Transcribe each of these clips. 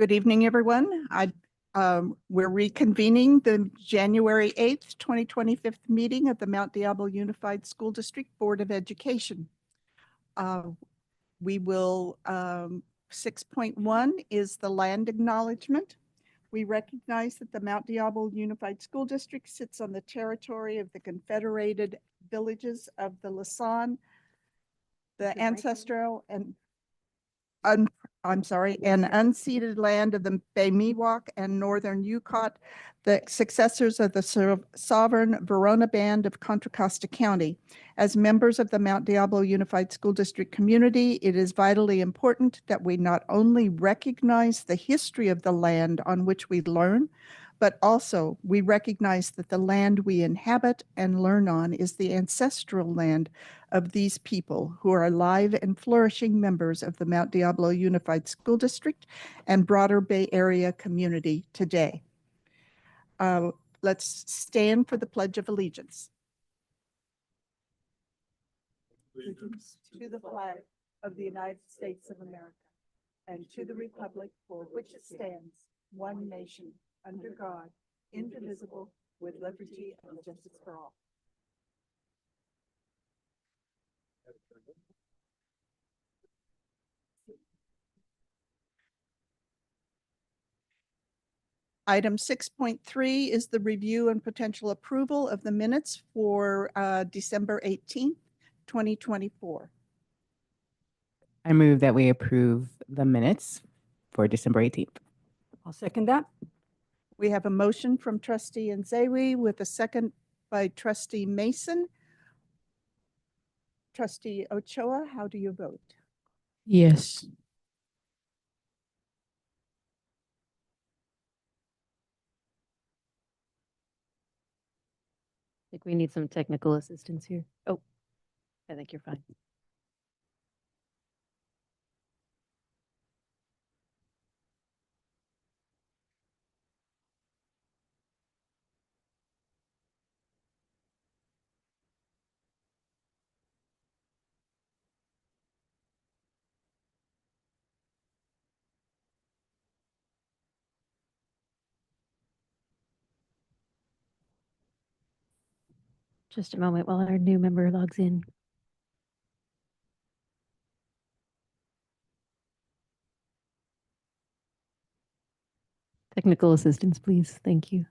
Good evening, everyone. We're reconvening the January 8th, 2025 meeting of the Mount Diablo Unified School District Board of Education. We will, 6.1 is the land acknowledgement. We recognize that the Mount Diablo Unified School District sits on the territory of the Confederated Villages of the Lasan, the ancestral and unceded land of the Bay Miwok and Northern Yukon, the successors of the sovereign Verona Band of Contra Costa County. As members of the Mount Diablo Unified School District community, it is vitally important that we not only recognize the history of the land on which we learn, but also we recognize that the land we inhabit and learn on is the ancestral land of these people who are alive and flourishing members of the Mount Diablo Unified School District and broader Bay Area community today. Let's stand for the Pledge of Allegiance. Allegiance to the flag of the United States of America and to the republic for which it stands, one nation, under God, indivisible, with liberty and justice for all. Item 6.3 is the review and potential approval of the minutes for December 18th, 2024. I move that we approve the minutes for December 18th. I'll second that. We have a motion from Trustee Nzewi with a second by Trustee Mason. Trustee Ochoa, how do you vote? Yes. I think we need some technical assistance here. Oh, I think you're fine. Just a moment while our new member logs in. Technical assistance, please. Thank you.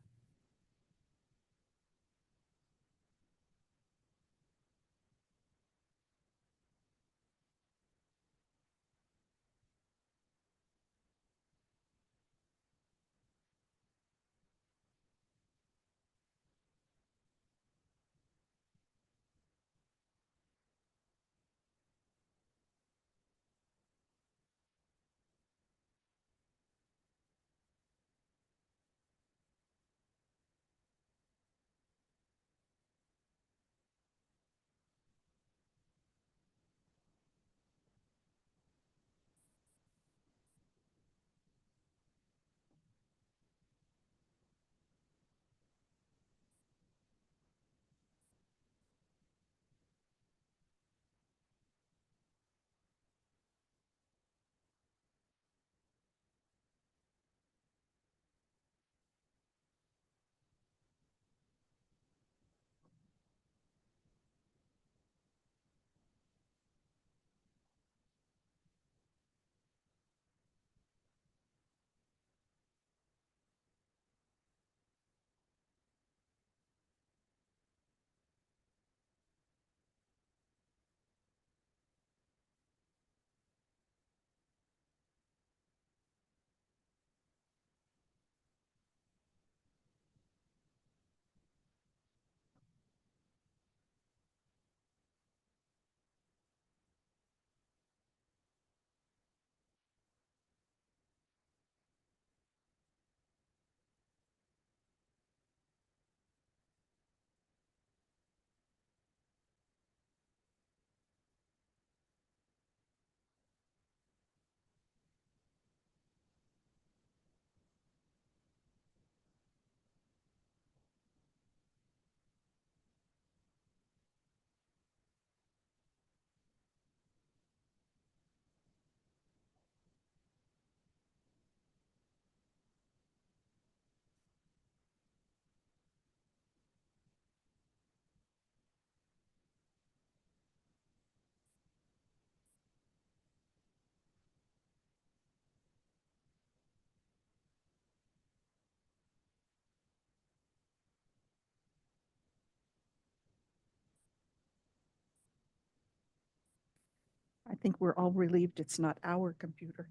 think we're all relieved it's not our computer.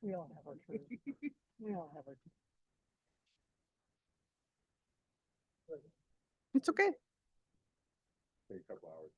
We all have our truth. We all have our. It's okay. Take a couple hours.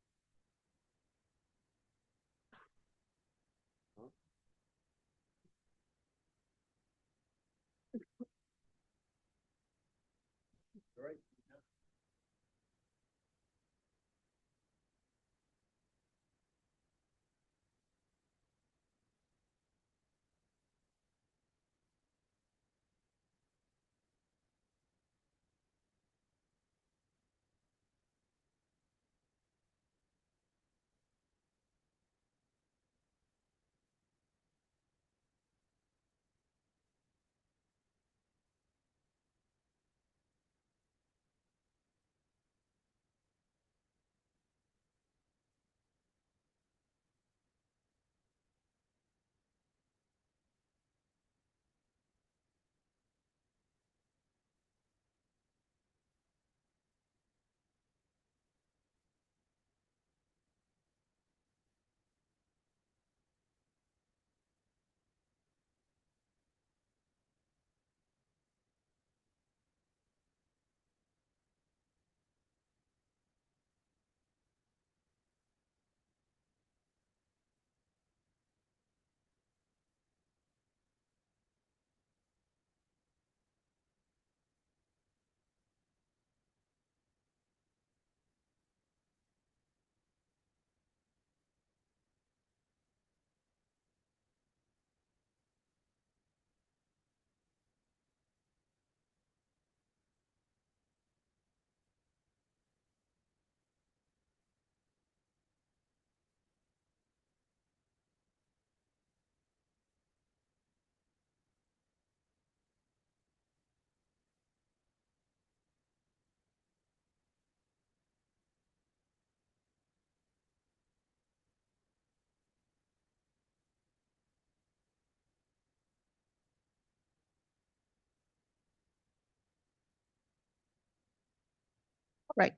Right.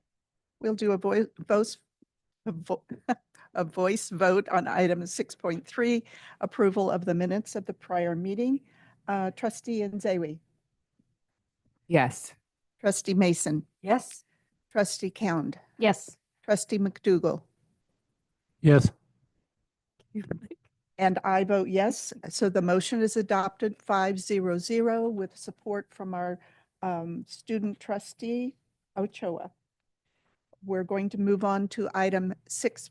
We'll do a a voice vote on item 6.3, approval of the minutes of the prior meeting. Trustee Nzewi, Yes. trustee Mason, Yes. trustee Cound, Yes. trustee McDougall, Yes. and I vote yes. So the motion is adopted 500 with support from our student trustee Ochoa. We're going to move on to item 6.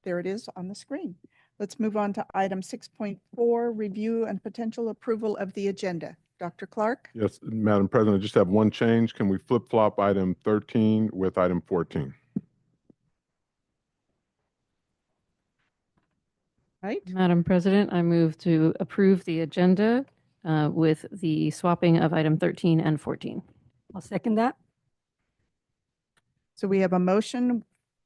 There it is on the screen. Let's move on to item 6.4, review and potential approval of the agenda. Dr. Clark? Yes, Madam President, I just have one change. Can we flip-flop item 13 with item 14? Right? Madam President, I move to approve the agenda with the swapping of item 13 and 14. I'll second that. So we have a motion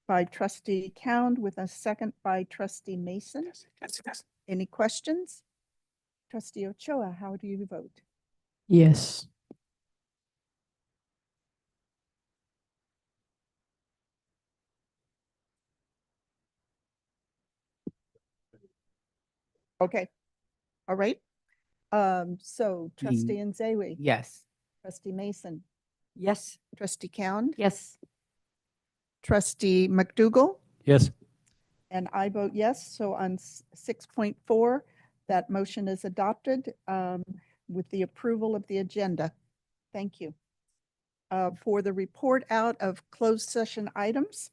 by trustee Cound with a second by trustee Mason. Yes. Any questions? Trustee Ochoa, how do you vote? Yes. Okay. All right. So trustee Nzewi, Yes. trustee Mason, Yes. trustee Cound, Yes. trustee McDougall, Yes. and I vote yes. So on 6.4, that motion is adopted with the approval of the agenda. Thank you. For the report out of closed session items,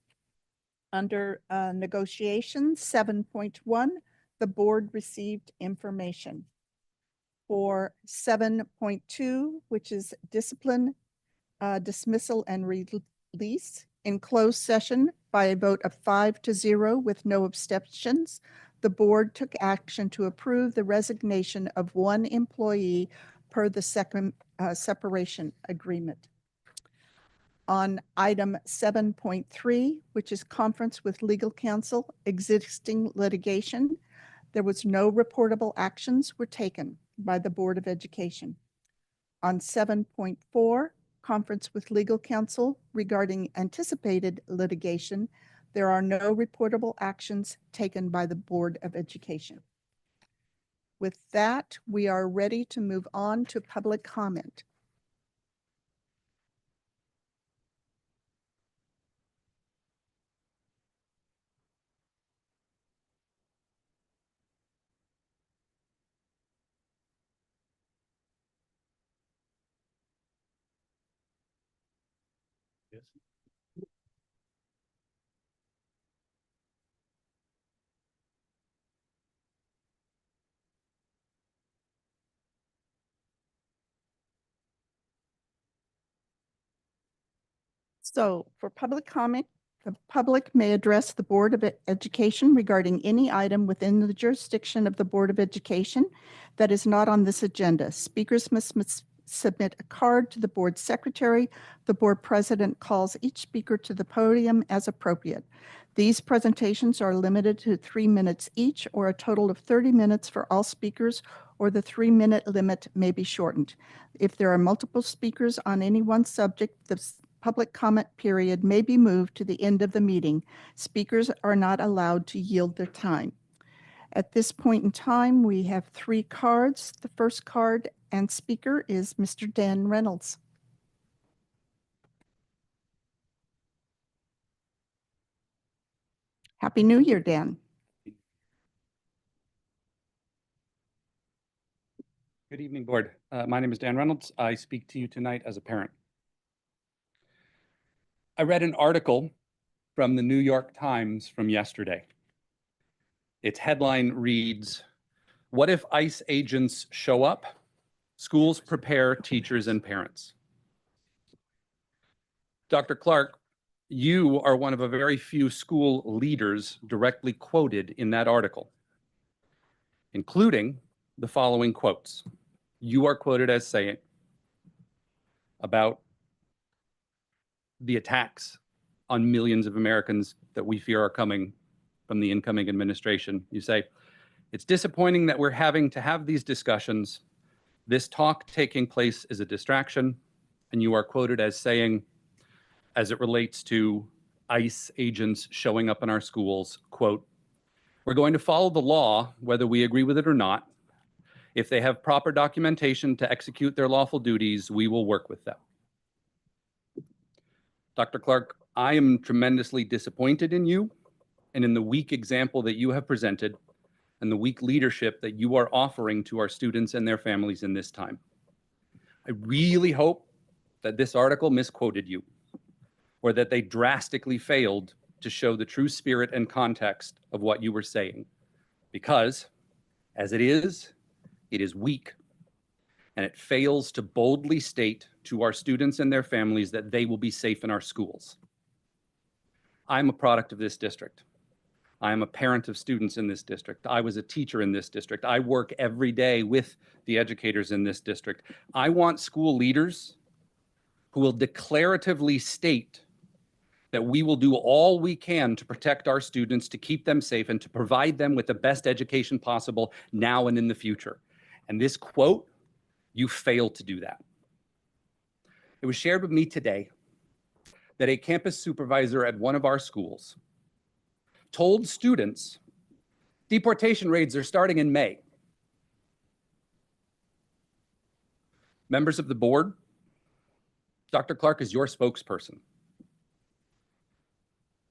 under negotiations 7.1, the board received information. For 7.2, which is discipline, dismissal, and release, in closed session by a vote of 5-0 with no abstentions, the board took action to approve the resignation of one employee per the second separation agreement. On item 7.3, which is conference with legal counsel, existing litigation, there was no reportable actions were taken by the Board of Education. On 7.4, conference with legal counsel regarding anticipated litigation. There are no reportable actions taken by the Board of Education. With that, we are ready to move on to public comment. So for public comment, the public may address the Board of Education regarding any item within the jurisdiction of the Board of Education that is not on this agenda. Speakers must submit a card to the board secretary. The board president calls each speaker to the podium as appropriate. These presentations are limited to 3 minutes each, or a total of 30 minutes for all speakers, or the 3-minute limit may be shortened. If there are multiple speakers on any one subject, the public comment period may be moved to the end of the meeting. Speakers are not allowed to yield their time. At this point in time, we have 3 cards. The first card and speaker is Mr. Dan Reynolds. Happy New Year, Dan. Good evening, Board. My name is Dan Reynolds. I speak to you tonight as a parent. I read an article from the New York Times from yesterday. Its headline reads, "What if ICE agents show up? Schools prepare teachers and parents." Dr. Clark, you are one of a very few school leaders directly quoted in that article, including the following quotes. You are quoted as saying about the attacks on millions of Americans that we fear are coming from the incoming administration. You say, "It's disappointing that we're having to have these discussions. This talk taking place is a distraction." And you are quoted as saying, as it relates to ICE agents showing up in our schools, quote, "We're going to follow the law, whether we agree with it or not. If they have proper documentation to execute their lawful duties, we will work with them." Dr. Clark, I am tremendously disappointed in you and in the weak example that you have presented and the weak leadership that you are offering to our students and their families in this time. I really hope that this article misquoted you, or that they drastically failed to show the true spirit and context of what you were saying. Because, as it is weak, and it fails to boldly state to our students and their families that they will be safe in our schools. I'm a product of this district. I am a parent of students in this district. I was a teacher in this district. I work every day with the educators in this district. I want school leaders who will declaratively state that we will do all we can to protect our students, to keep them safe, and to provide them with the best education possible now and in the future. And this quote, you failed to do that. It was shared with me today that a campus supervisor at one of our schools told students deportation raids are starting in May. Members of the board, Dr. Clark is your spokesperson.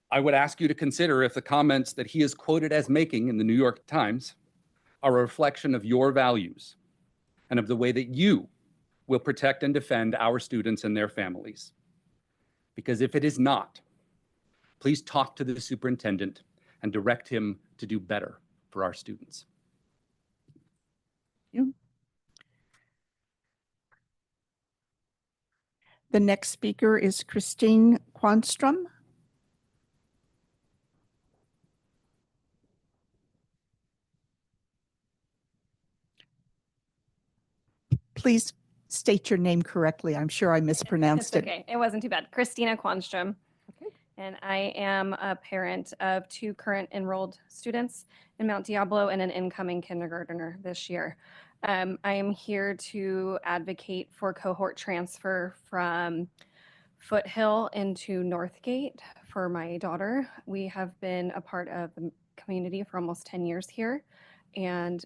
I would ask you to consider if the comments that he is quoted as making in the New York Times are a reflection of your values and of the way that you will protect and defend our students and their families. Because if it is not, please talk to the superintendent and direct him to do better for our students. The next speaker is Christine Quanstrom. Please state your name correctly. I'm sure I mispronounced It's it. okay. It wasn't too bad. Christina Quanstrom. Okay. And I am a parent of 2 current enrolled students in Mount Diablo and an incoming kindergartner this year. I am here to advocate for cohort transfer from Foothill into Northgate for my daughter. We have been a part of the community for almost 10 years here, and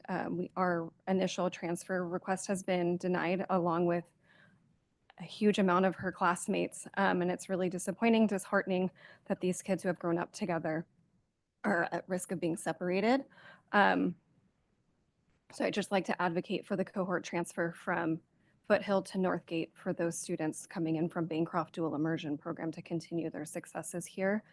our initial transfer request has been denied along with a huge amount of her classmates. And it's really disappointing, disheartening that these kids who have grown up together are at risk of being separated. So I'd just like to advocate for the cohort transfer from Foothill to Northgate for those students coming in from Bancroft Dual Immersion Program to continue their successes here.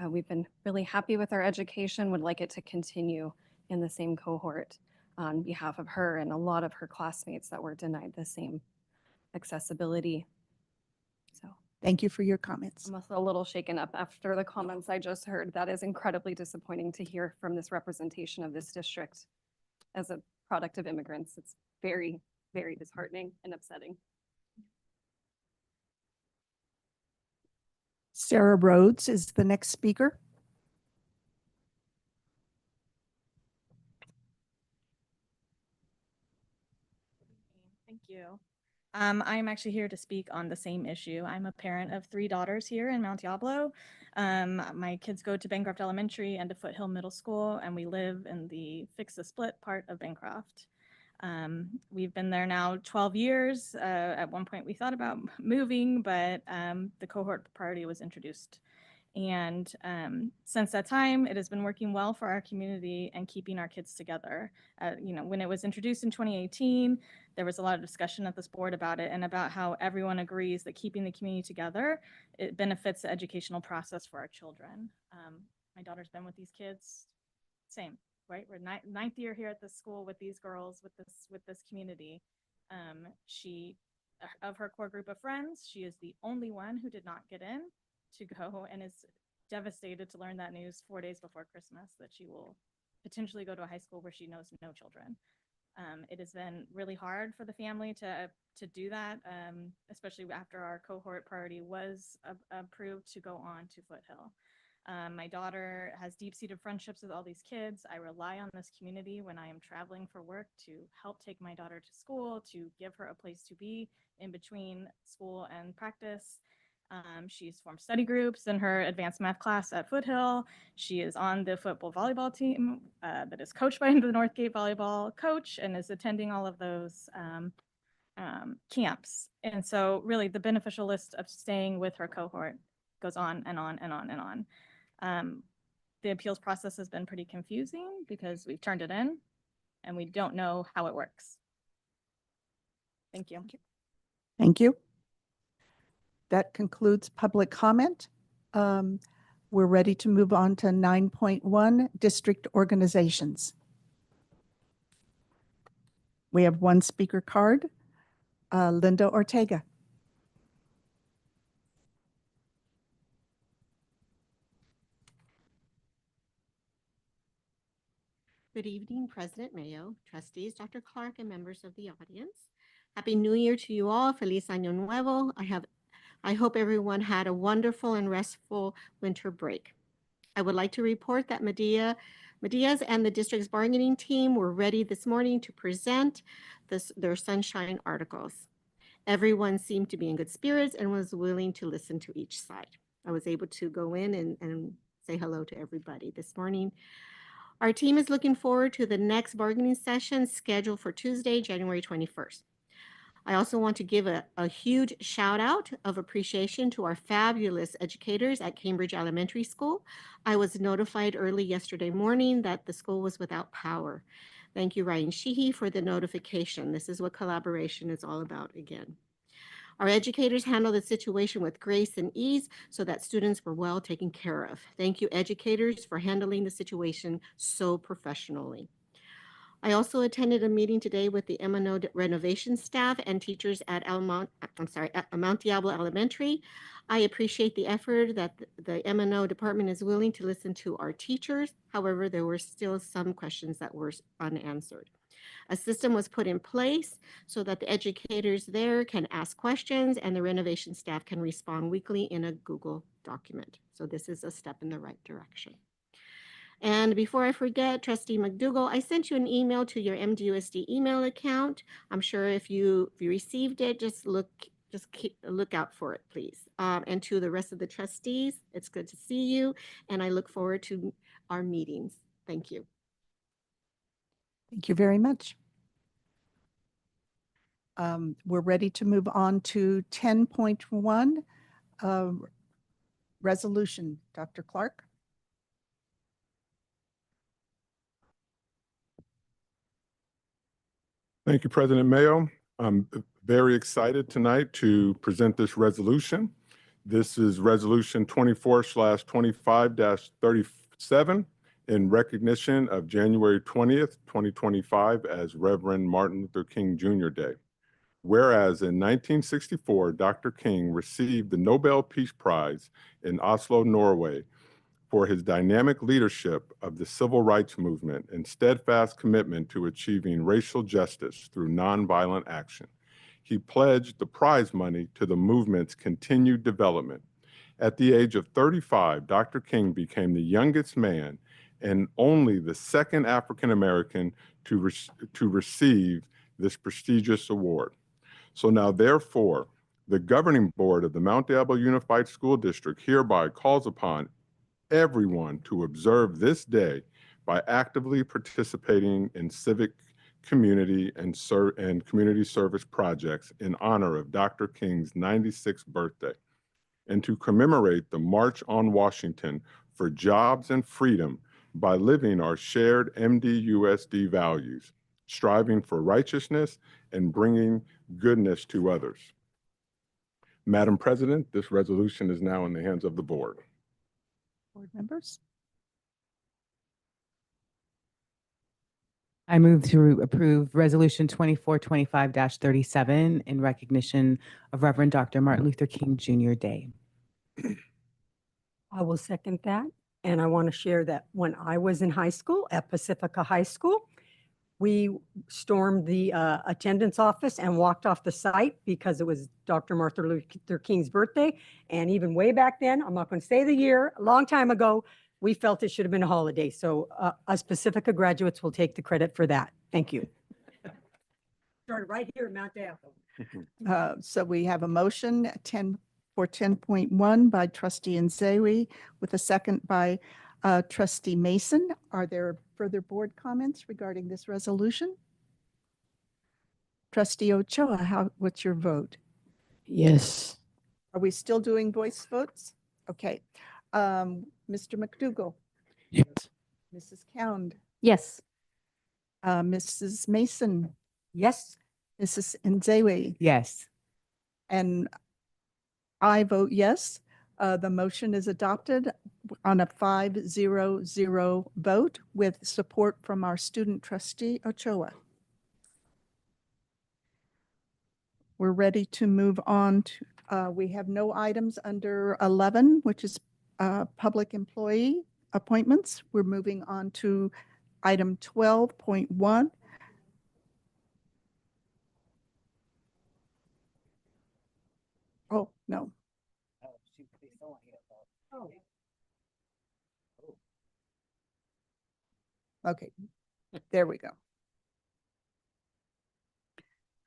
We've been really happy with our education, would like it to continue in the same cohort on behalf of her and a lot of her classmates that were denied the same accessibility. So Thank you for your comments. I'm also a little shaken up after the comments I just heard. That is incredibly disappointing to hear from this representation of this district as a product of immigrants. It's very, very disheartening and upsetting. Sarah Rhodes is the next speaker. Thank you. I'm actually here to speak on the same issue. I'm a parent of 3 daughters here in Mount Diablo. My kids go to Bancroft Elementary and to Foothill Middle School, and we live in the Fix the Split part of Bancroft. We've been there now 12 years. At one point we thought about moving, but the cohort priority was introduced. And since that time, it has been working well for our community and keeping our kids together. When it was introduced in 2018, there was a lot of discussion at this board about it and about how everyone agrees that keeping the community together, it benefits the educational process for our children. My daughter's been with these kids, same, right? We're ninth year here at this school with these girls, with this community. Of her core group of friends, she is the only one who did not get in to go and is devastated to learn that news 4 days before Christmas, that she will potentially go to a high school where she knows no children. It has been really hard for the family to do that, especially after our cohort priority was approved to go on to Foothill. My daughter has deep-seated friendships with all these kids. I rely on this community when I am traveling for work to help take my daughter to school, to give her a place to be in between school and practice. She's formed study groups in her advanced math class at Foothill. She is on the football volleyball team that is coached by the Northgate volleyball coach and is attending all of those camps. And so really the beneficial list of staying with her cohort goes on and on and on and on. The appeals process has been pretty confusing because we've turned it in and we don't know how it works. Thank you. Thank you. That concludes public comment. We're ready to move on to 9.1, district organizations. We have one speaker card, Linda Ortega. Good evening, President Mayo, trustees, Dr. Clark, and members of the audience. Happy New Year to you all. Feliz Año Nuevo. I hope everyone had a wonderful and restful winter break. I would like to report that Media's and the district's bargaining team were ready this morning to present their sunshine articles. Everyone seemed to be in good spirits and was willing to listen to each side. I was able to go in and say hello to everybody this morning. Our team is looking forward to the next bargaining session scheduled for Tuesday, January 21st. I also want to give a huge shout out of appreciation to our fabulous educators at Cambridge Elementary School. I was notified early yesterday morning that the school was without power. Thank you, Ryan Sheehy, for the notification. This is what collaboration is all about again. Our educators handled the situation with grace and ease so that students were well taken care of. Thank you, educators, for handling the situation so professionally. I also attended a meeting today with the M&O renovation staff and teachers at Mount Diablo Elementary. I appreciate the effort that the M&O department is willing to listen to our teachers. However, there were still some questions that were unanswered. A system was put in place so that the educators there can ask questions and the renovation staff can respond weekly in a Google document. So this is a step in the right direction. And before I forget, Trustee McDougall, I sent you an email to your MDUSD email account. I'm sure if you received it, just keep a lookout for it, please. And to the rest of the trustees, it's good to see you, and I look forward to our meetings. Thank you. Thank you very much. We're ready to move on to 10.1, resolution. Dr. Clark? Thank you, President Mayo. I'm very excited tonight to present this resolution. This is Resolution 24/25-37 in recognition of January 20th, 2025 as Reverend Martin Luther King Jr. Day. Whereas in 1964, Dr. King received the Nobel Peace Prize in Oslo, Norway, for his dynamic leadership of the civil rights movement and steadfast commitment to achieving racial justice through nonviolent action. He pledged the prize money to the movement's continued development. At the age of 35, Dr. King became the youngest man and only the second African American to receive this prestigious award. So now, therefore, the governing board of the Mount Diablo Unified School District hereby calls upon everyone to observe this day by actively participating in civic, community, and community service projects in honor of Dr. King's 96th birthday, and to commemorate the March on Washington for Jobs and Freedom by living our shared MDUSD values, striving for righteousness and bringing goodness to others. Madam President, this resolution is now in the hands of the board. Board members? I move to approve Resolution 24/25-37 in recognition of Reverend Dr. Martin Luther King Jr. Day. I will second that. And I want to share that when I was in high school at Pacifica High School, we stormed the attendance office and walked off the site because it was Dr. Martin Luther King's birthday. And even way back then, I'm not going to say the year, a long time ago, we felt it should have been a holiday. So us Pacifica graduates will take the credit for that. Thank you. Started right here at Mount Diablo. So we have a motion for 10.1 by Trustee Nzewi with a second by Trustee Mason. Are there further board comments regarding this resolution? Trustee Ochoa, what's your vote? Yes. Are we still doing voice votes? Okay. Mr. McDougall, Yes. Mrs. Cound, Yes. Mrs. Mason, Yes. Mrs. Nzewi, Yes. and I vote yes. The motion is adopted on a 5-0-0 vote with support from our student trustee Ochoa. We're ready to move on to, we have no items under 11, which is public employee appointments. We're moving on to item 12.1. Oh, no. Okay, there we go.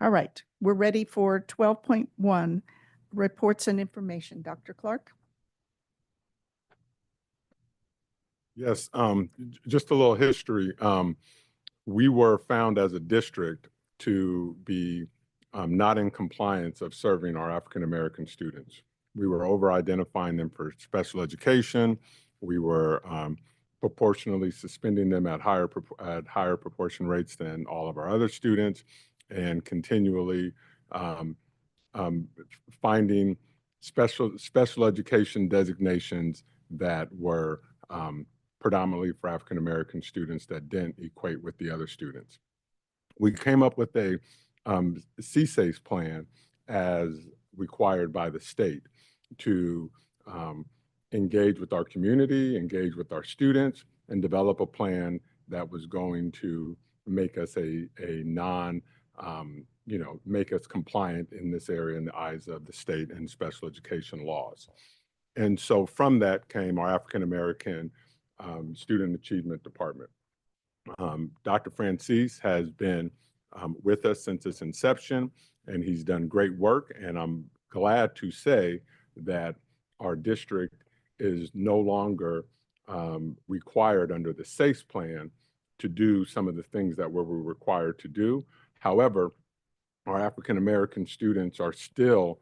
All right, we're ready for 12.1, reports and information. Dr. Clark? Yes, just a little history. We were found as a district to be not in compliance of serving our African-American students. We were over-identifying them for special education. We were proportionally suspending them at higher proportion rates than all of our other students, and continually finding special education designations that were predominantly for African-American students that didn't equate with the other students. We came up with a CSACE plan as required by the state to engage with our community, engage with our students, and develop a plan that was going to make us make us compliant in this area in the eyes of the state and special education laws. And so from that came our African-American Student Achievement Department. Dr. Francis has been with us since its inception, and he's done great work. And I'm glad to say that our district is no longer required under the SACE plan to do some of the things that we were required to do. However, our African American students are still,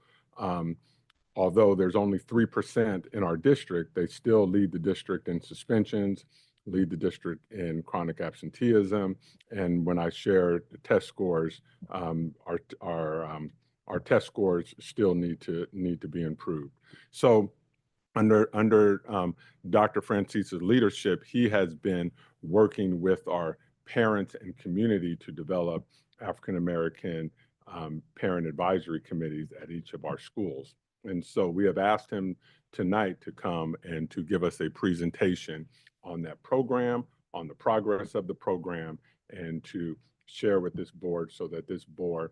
although there's only 3% in our district, they still lead the district in suspensions, lead the district in chronic absenteeism. And when I share the test scores, our test scores still need to be improved. So under Dr. Francis's leadership, he has been working with our parents and community to develop African American parent advisory committees at each of our schools. And so we have asked him tonight to come and to give us a presentation on that program, on the progress of the program, and to share with this board so that this board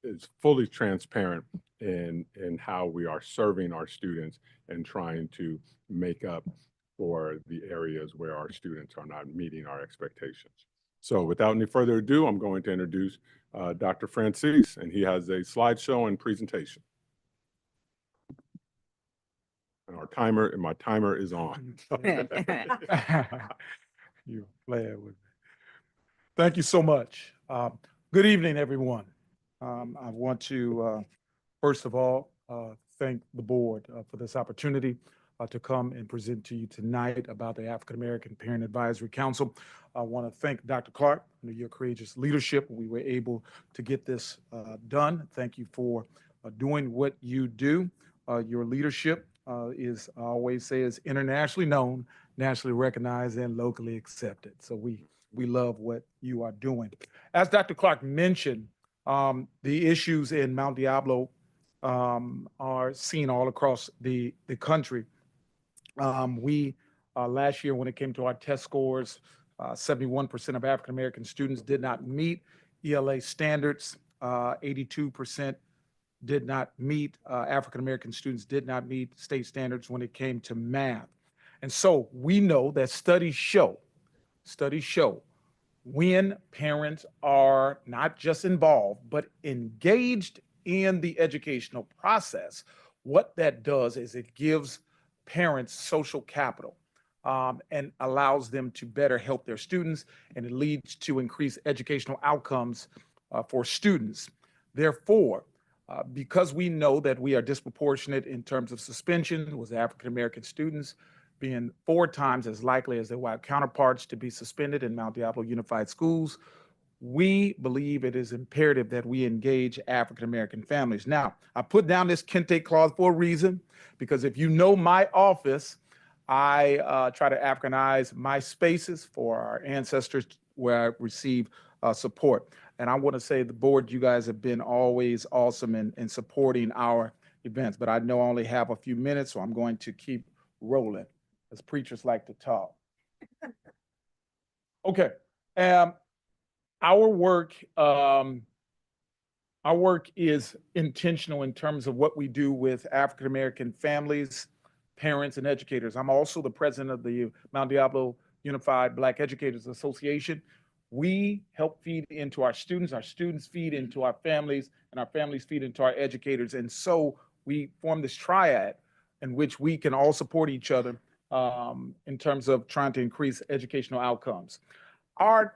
is fully transparent in how we are serving our students and trying to make up for the areas where our students are not meeting our expectations. So without any further ado, I'm going to introduce Dr. Francis, and he has a slideshow and presentation. And my timer is on. You play with me. Thank you so much. Good evening, everyone. I want to, first of all, thank the board for this opportunity to come and present to you tonight about the African American Parent Advisory Council. I want to thank Dr. Clark for your courageous leadership. We were able to get this done. Thank you for doing what you do. Your leadership is, I always say, is internationally known, nationally recognized, and locally accepted. So we love what you are doing. As Dr. Clark mentioned, the issues in Mount Diablo are seen all across the country. We last year, when it came to our test scores, 71% of African American students did not meet ELA standards. 82% did not meet, African American students did not meet state standards when it came to math. And so we know that studies show when parents are not just involved, but engaged in the educational process, what that does is it gives parents social capital and allows them to better help their students, and it leads to increased educational outcomes for students. Therefore, because we know that we are disproportionate in terms of suspension with African American students being 4 times as likely as their white counterparts to be suspended in Mount Diablo Unified Schools, we believe it is imperative that we engage African American families. Now, I put down this Kente clause for a reason, because if you know my office, I try to Africanize my spaces for our ancestors where I receive support. And I want to say the board, you guys have been always awesome in supporting our events, but I know I only have a few minutes, so I'm going to keep rolling, as preachers like to talk. Okay. Our work is intentional in terms of what we do with African American families, parents, and educators. I'm also the president of the Mount Diablo Unified Black Educators Association. We help feed into our students feed into our families, and our families feed into our educators. And so we form this triad in which we can all support each other in terms of trying to increase educational outcomes. Our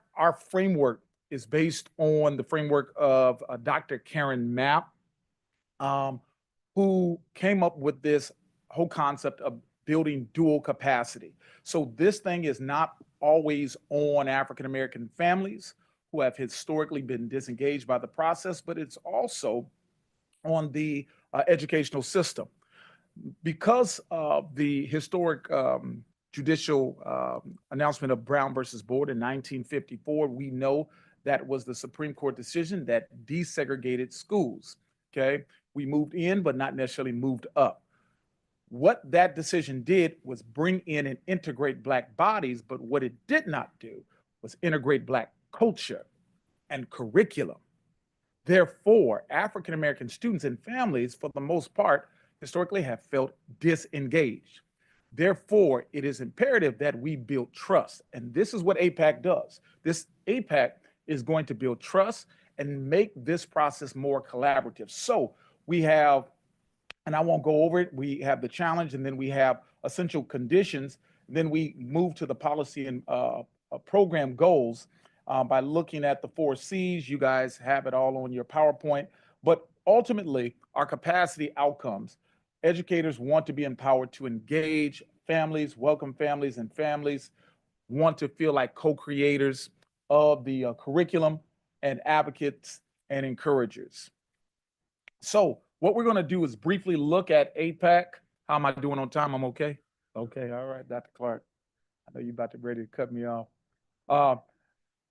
framework is based on the framework of Dr. Karen Mapp, who came up with this whole concept of building dual capacity. So this thing is not always on African American families who have historically been disengaged by the process, but it's also on the educational system. Because of the historic judicial announcement of Brown versus Board in 1954, we know that was the Supreme Court decision that desegregated schools, okay? We moved in, but not necessarily moved up. What that decision did was bring in and integrate Black bodies, but what it did not do was integrate Black culture and curriculum. Therefore, African American students and families, for the most part, historically have felt disengaged. Therefore, it is imperative that we build trust. And this is what APAC does. This APAC is going to build trust and make this process more collaborative. So we have, and I won't go over it, we have the challenge, and then we have essential conditions. Then we move to the policy and program goals by looking at the 4 C's. You guys have it all on your PowerPoint. But ultimately, our capacity outcomes. Educators want to be empowered to engage families, welcome families, and families want to feel like co-creators of the curriculum and advocates and encouragers. So what we're going to do is briefly look at APAC. How am I doing on time? I'm okay? Okay, all right, Dr. Clark. I know you're about to ready to cut me off.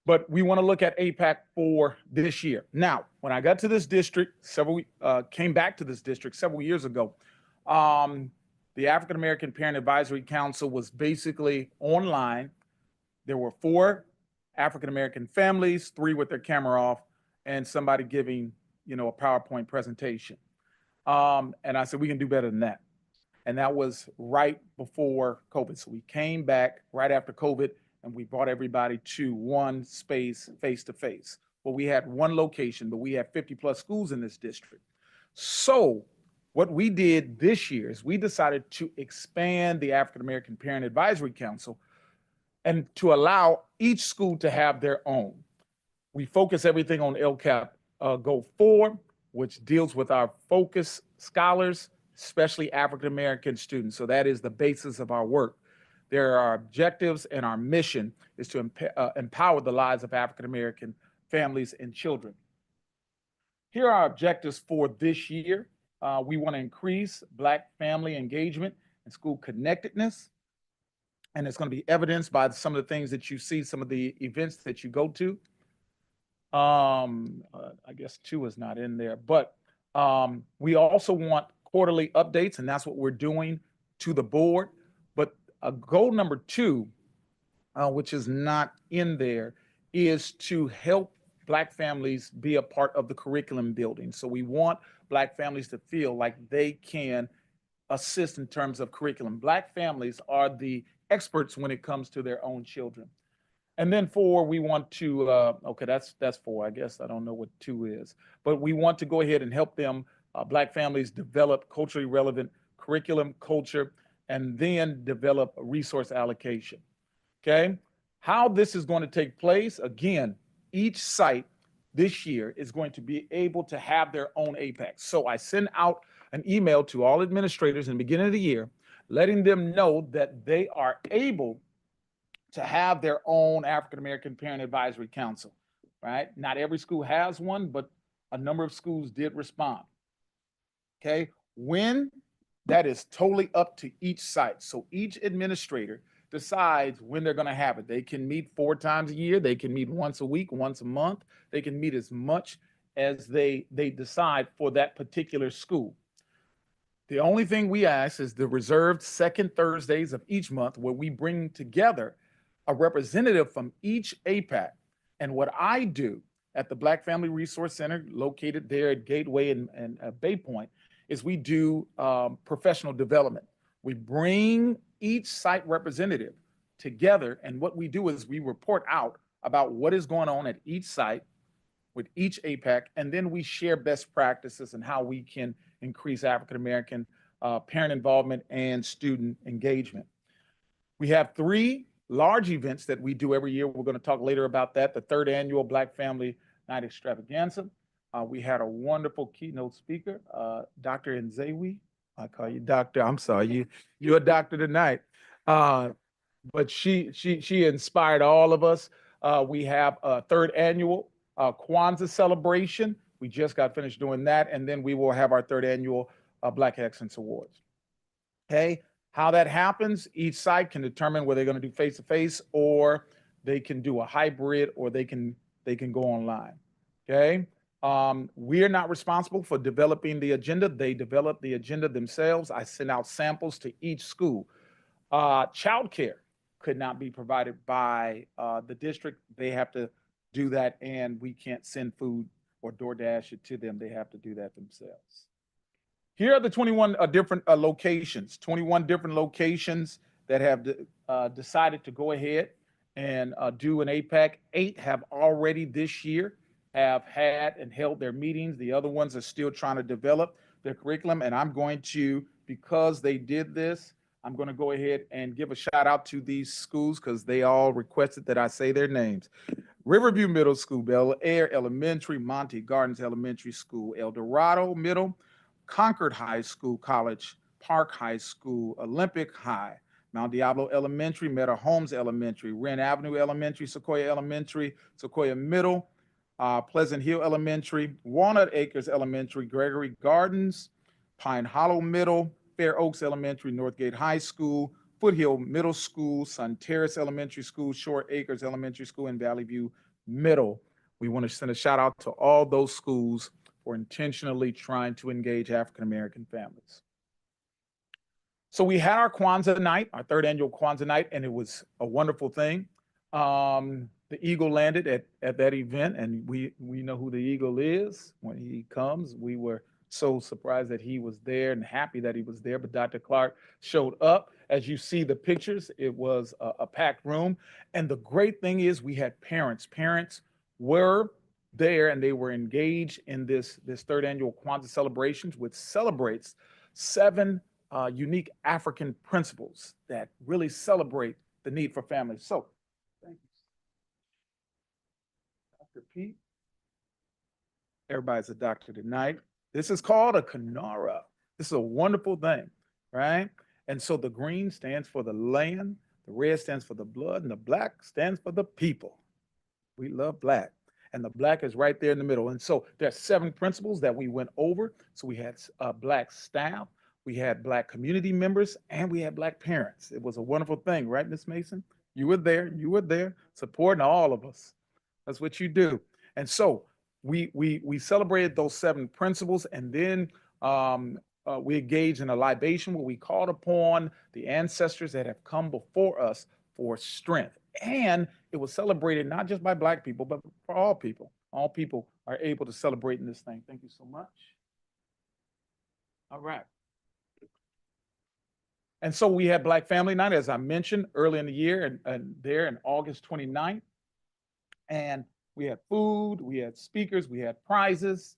But we want to look at APAC for this year. Now, when I got to this district, came back to this district several years ago, the African American Parent Advisory Council was basically online. There were 4 African American families, 3 with their camera off, and somebody giving, a PowerPoint presentation. And I said, we can do better than that. And that was right before COVID. So we came back right after COVID and we brought everybody to one space, face-to-face. Well, we had one location, but we have 50 plus schools in this district. So what we did this year is we decided to expand the African American Parent Advisory Council and to allow each school to have their own. We focus everything on LCAP Goal 4, which deals with our focus scholars, especially African American students. So that is the basis of our work. There are objectives, and our mission is to empower the lives of African American families and children. Here are our objectives for this year. We want to increase Black family engagement and school connectedness. And it's going to be evidenced by some of the things that you see, some of the events that you go to. I guess 2 is not in there, but we also want quarterly updates, and that's what we're doing to the board. But goal number 2, which is not in there, is to help Black families be a part of the curriculum building. So we want Black families to feel like they can assist in terms of curriculum. Black families are the experts when it comes to their own children. And then 4, we want to, okay, that's 4, I guess. I don't know what 2 is, but we want to go ahead and help them, Black families, develop culturally relevant curriculum, culture, and then develop a resource allocation, okay? How this is going to take place, again, each site this year is going to be able to have their own APAC. So I send out an email to all administrators in the beginning of the year, letting them know that they are able to have their own African American Parent Advisory Council, right? Not every school has one, but a number of schools did respond, okay? When that is totally up to each site. So each administrator decides when they're going to have it. They can meet 4 times a year. They can meet once a week, once a month. They can meet as much as they decide for that particular school. The only thing we ask is the reserved second Thursdays of each month where we bring together a representative from each APAC. And what I do at the Black Family Resource Center, located there at Gateway and Bay Point, is we do professional development. We bring each site representative together, and what we do is we report out about what is going on at each site with each APAC, and then we share best practices and how we can increase African American parent involvement and student engagement. We have 3 large events that we do every year. We're going to talk later about that. The 3rd annual Black Family Night Extravaganza. We had a wonderful keynote speaker, Dr. Nzewi. I call you doctor. I'm sorry, you're a doctor tonight. But she inspired all of us. We have a 3rd annual Kwanzaa celebration. We just got finished doing that. And then we will have our 3rd annual Black Excellence Awards. Okay, how that happens, each site can determine whether they're going to do face-to-face or they can do a hybrid or they can go online. Okay. We're not responsible for developing the agenda. They develop the agenda themselves. I send out samples to each school. Childcare could not be provided by the district. They have to do that, and we can't send food or DoorDash it to them. They have to do that themselves. Here are the 21 different locations, 21 different locations that have decided to go ahead and do an APAC. 8 have already this year have had and held their meetings. The other ones are still trying to develop their curriculum. And I'm going to, because they did this, I'm going to go ahead and give a shout out to these schools because they all requested that I say their names. Riverview Middle School, Bel Air Elementary, Monte Gardens Elementary School, El Dorado Middle, Concord High School, College Park High School, Olympic High, Mount Diablo Elementary, Meta Homes Elementary, Wren Avenue Elementary, Sequoia Elementary, Sequoia Middle, Pleasant Hill Elementary, Walnut Acres Elementary, Gregory Gardens, Pine Hollow Middle, Fair Oaks Elementary, Northgate High School, Foothill Middle School, Sun Terrace Elementary School, Short Acres Elementary School, and Valley View Middle. We want to send a shout out to all those schools for intentionally trying to engage African-American families. So we had our Kwanzaa night, our 3rd annual Kwanzaa night, and it was a wonderful thing. The Eagle landed at that event, and we know who the Eagle is. When he comes, we were so surprised that he was there and happy that he was there, but Dr. Clark showed up. As you see the pictures, it was a packed room. And the great thing is we had parents. Parents were there and they were engaged in this 3rd annual Kwanzaa celebrations, which celebrates 7 unique African principles that really celebrate the need for families. So, thank you. Dr. Pete. Everybody's a doctor tonight. This is called a Kanara. This is a wonderful thing, right? And so the green stands for the land, the red stands for the blood, and the black stands for the people. We love black. And the black is right there in the middle. And so there's 7 principles that we went over. So we had black staff, we had black community members, and we had black parents. It was a wonderful thing, right, Ms. Mason? You were there, supporting all of us. That's what you do. And so we celebrated those 7 principles, and then we engaged in a libation where we called upon the ancestors that have come before us for strength. And it was celebrated not just by Black people, but for all people. All people are able to celebrate in this thing. Thank you so much. All right. And so we had Black Family Night, as I mentioned, early in the year, and there in August 29th. And we had food, we had speakers, we had prizes.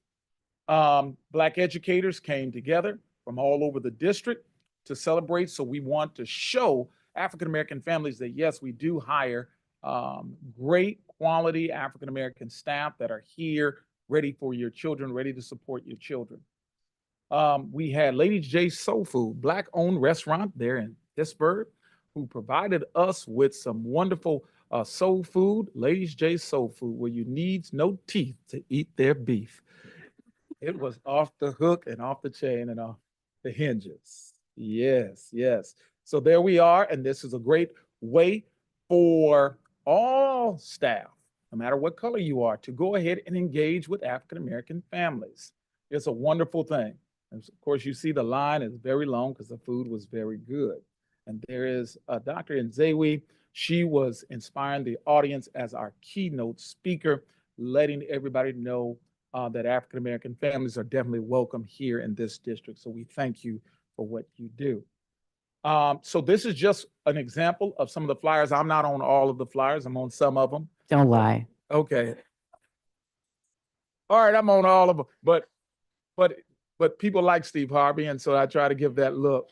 Black educators came together from all over the district to celebrate. So we want to show African-American families that, yes, we do hire great quality African-American staff that are here, ready for your children, ready to support your children. We had Lady J's Soul Food, Black-owned restaurant there in Pittsburgh, who provided us with some wonderful soul food, Ladies J's Soul Food, where you need no teeth to eat their beef. It was off the hook and off the chain and off the hinges. Yes, yes. So there we are, and this is a great way for all staff, no matter what color you are, to go ahead and engage with African-American families. It's a wonderful thing. And of course, you see the line is very long because the food was very good. And there is Dr. Nzewi. She was inspiring the audience as our keynote speaker, letting everybody know that African-American families are definitely welcome here in this district. So we thank you for what you do. So this is just an example of some of the flyers. I'm not on all of the flyers. I'm on some of them. Don't lie. Okay. All right, I'm on all of them. But people like Steve Harvey, and so I try to give that look.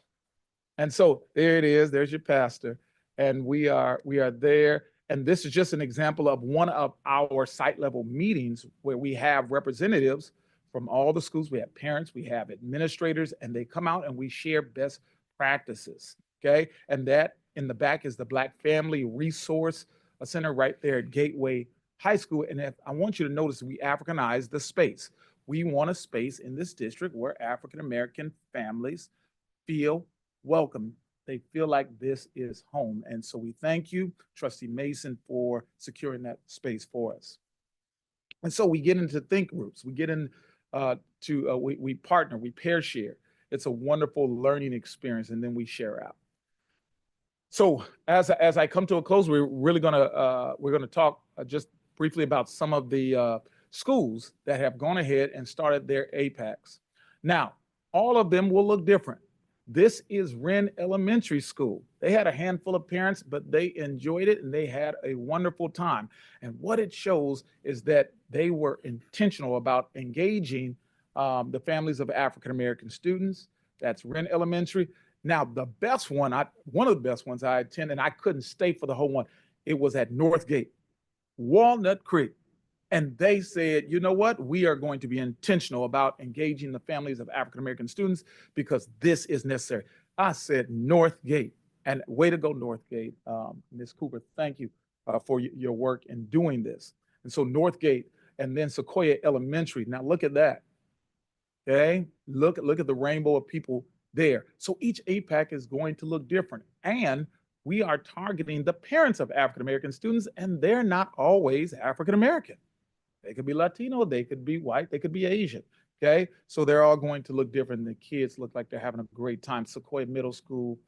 And so there it is. There's your pastor. And we are there. And this is just an example of one of our site level meetings where we have representatives from all the schools. We have parents, we have administrators, and they come out and we share best practices, okay? And that in the back is the Black Family Resource Center right there at Gateway High School. And if I want you to notice, we Africanize the space. We want a space in this district where African-American families feel welcome. They feel like this is home. And so we thank you, Trustee Mason, for securing that space for us. And so we get into think groups. We get in we partner, we pair share. It's a wonderful learning experience, and then we share out. So as I come to a close, we're really gonna talk just briefly about some of the schools that have gone ahead and started their APACs. Now, all of them will look different. This is Wren Elementary School. They had a handful of parents, but they enjoyed it and they had a wonderful time. And what it shows is that they were intentional about engaging the families of African-American students. That's Wren Elementary. Now, the best one, one of the best ones I attended, and I couldn't stay for the whole one, it was at Northgate, Walnut Creek. And they said, you know what? We are going to be intentional about engaging the families of African-American students because this is necessary. I said Northgate, and way to go, Northgate. Ms. Cooper, thank you for your work in doing this. And so Northgate and then Sequoia Elementary. Now look at that. Okay, look at the rainbow of people there. So each APAC is going to look different. And we are targeting the parents of African-American students, and they're not always African-American. They could be Latino, they could be white, they could be Asian, okay? So they're all going to look different. The kids look like they're having a great time. Sequoia Middle School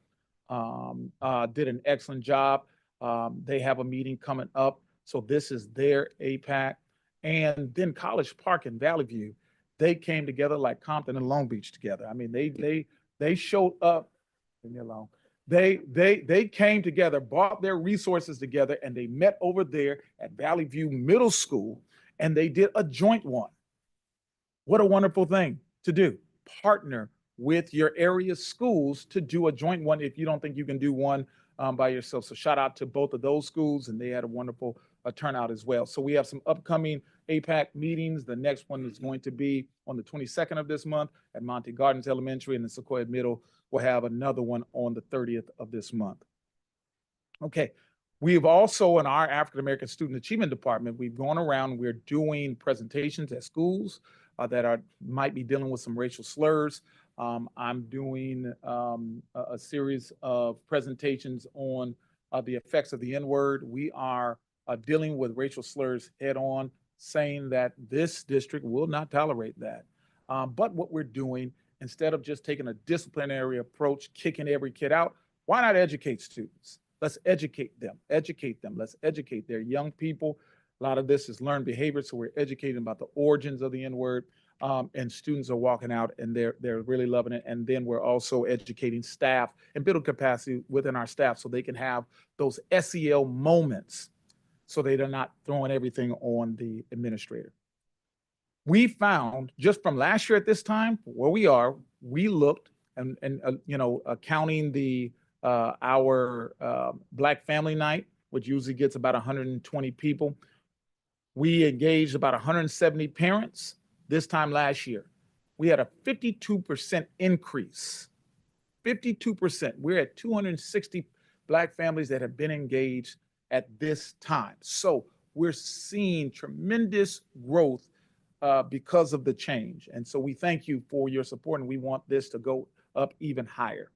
did an excellent job. They have a meeting coming up. So this is their APAC. And then College Park and Valley View, they came together like Compton and Long Beach together. I mean, they showed up, leave me alone. They came together, brought their resources together, and they met over there at Valley View Middle School, and they did a joint one. What a wonderful thing to do. Partner with your area schools to do a joint one if you don't think you can do one by yourself. So shout out to both of those schools, and they had a wonderful turnout as well. So we have some upcoming APAC meetings. The next one is going to be on the 22nd of this month at Monte Gardens Elementary, and then Sequoia Middle will have another one on the 30th of this month. Okay. We've also, in our African-American Student Achievement Department, we've gone around, we're doing presentations at schools that might be dealing with some racial slurs. I'm doing a series of presentations on the effects of the N-word. We are dealing with racial slurs head on, saying that this district will not tolerate that. But what we're doing, instead of just taking a disciplinary approach, kicking every kid out, why not educate students? Let's educate them, let's educate their young people. A lot of this is learned behavior, so we're educating about the origins of the N-word, and students are walking out and they're really loving it. And then we're also educating staff and building capacity within our staff so they can have those SEL moments so they're not throwing everything on the administrator. We found just from last year at this time, where we are, we looked and counting the our Black Family Night, which usually gets about 120 people. We engaged about 170 parents this time last year. We had a 52% increase, 52%. We're at 260 Black families that have been engaged at this time. So we're seeing tremendous growth because of the change. And so we thank you for your support, and we want this to go up even higher.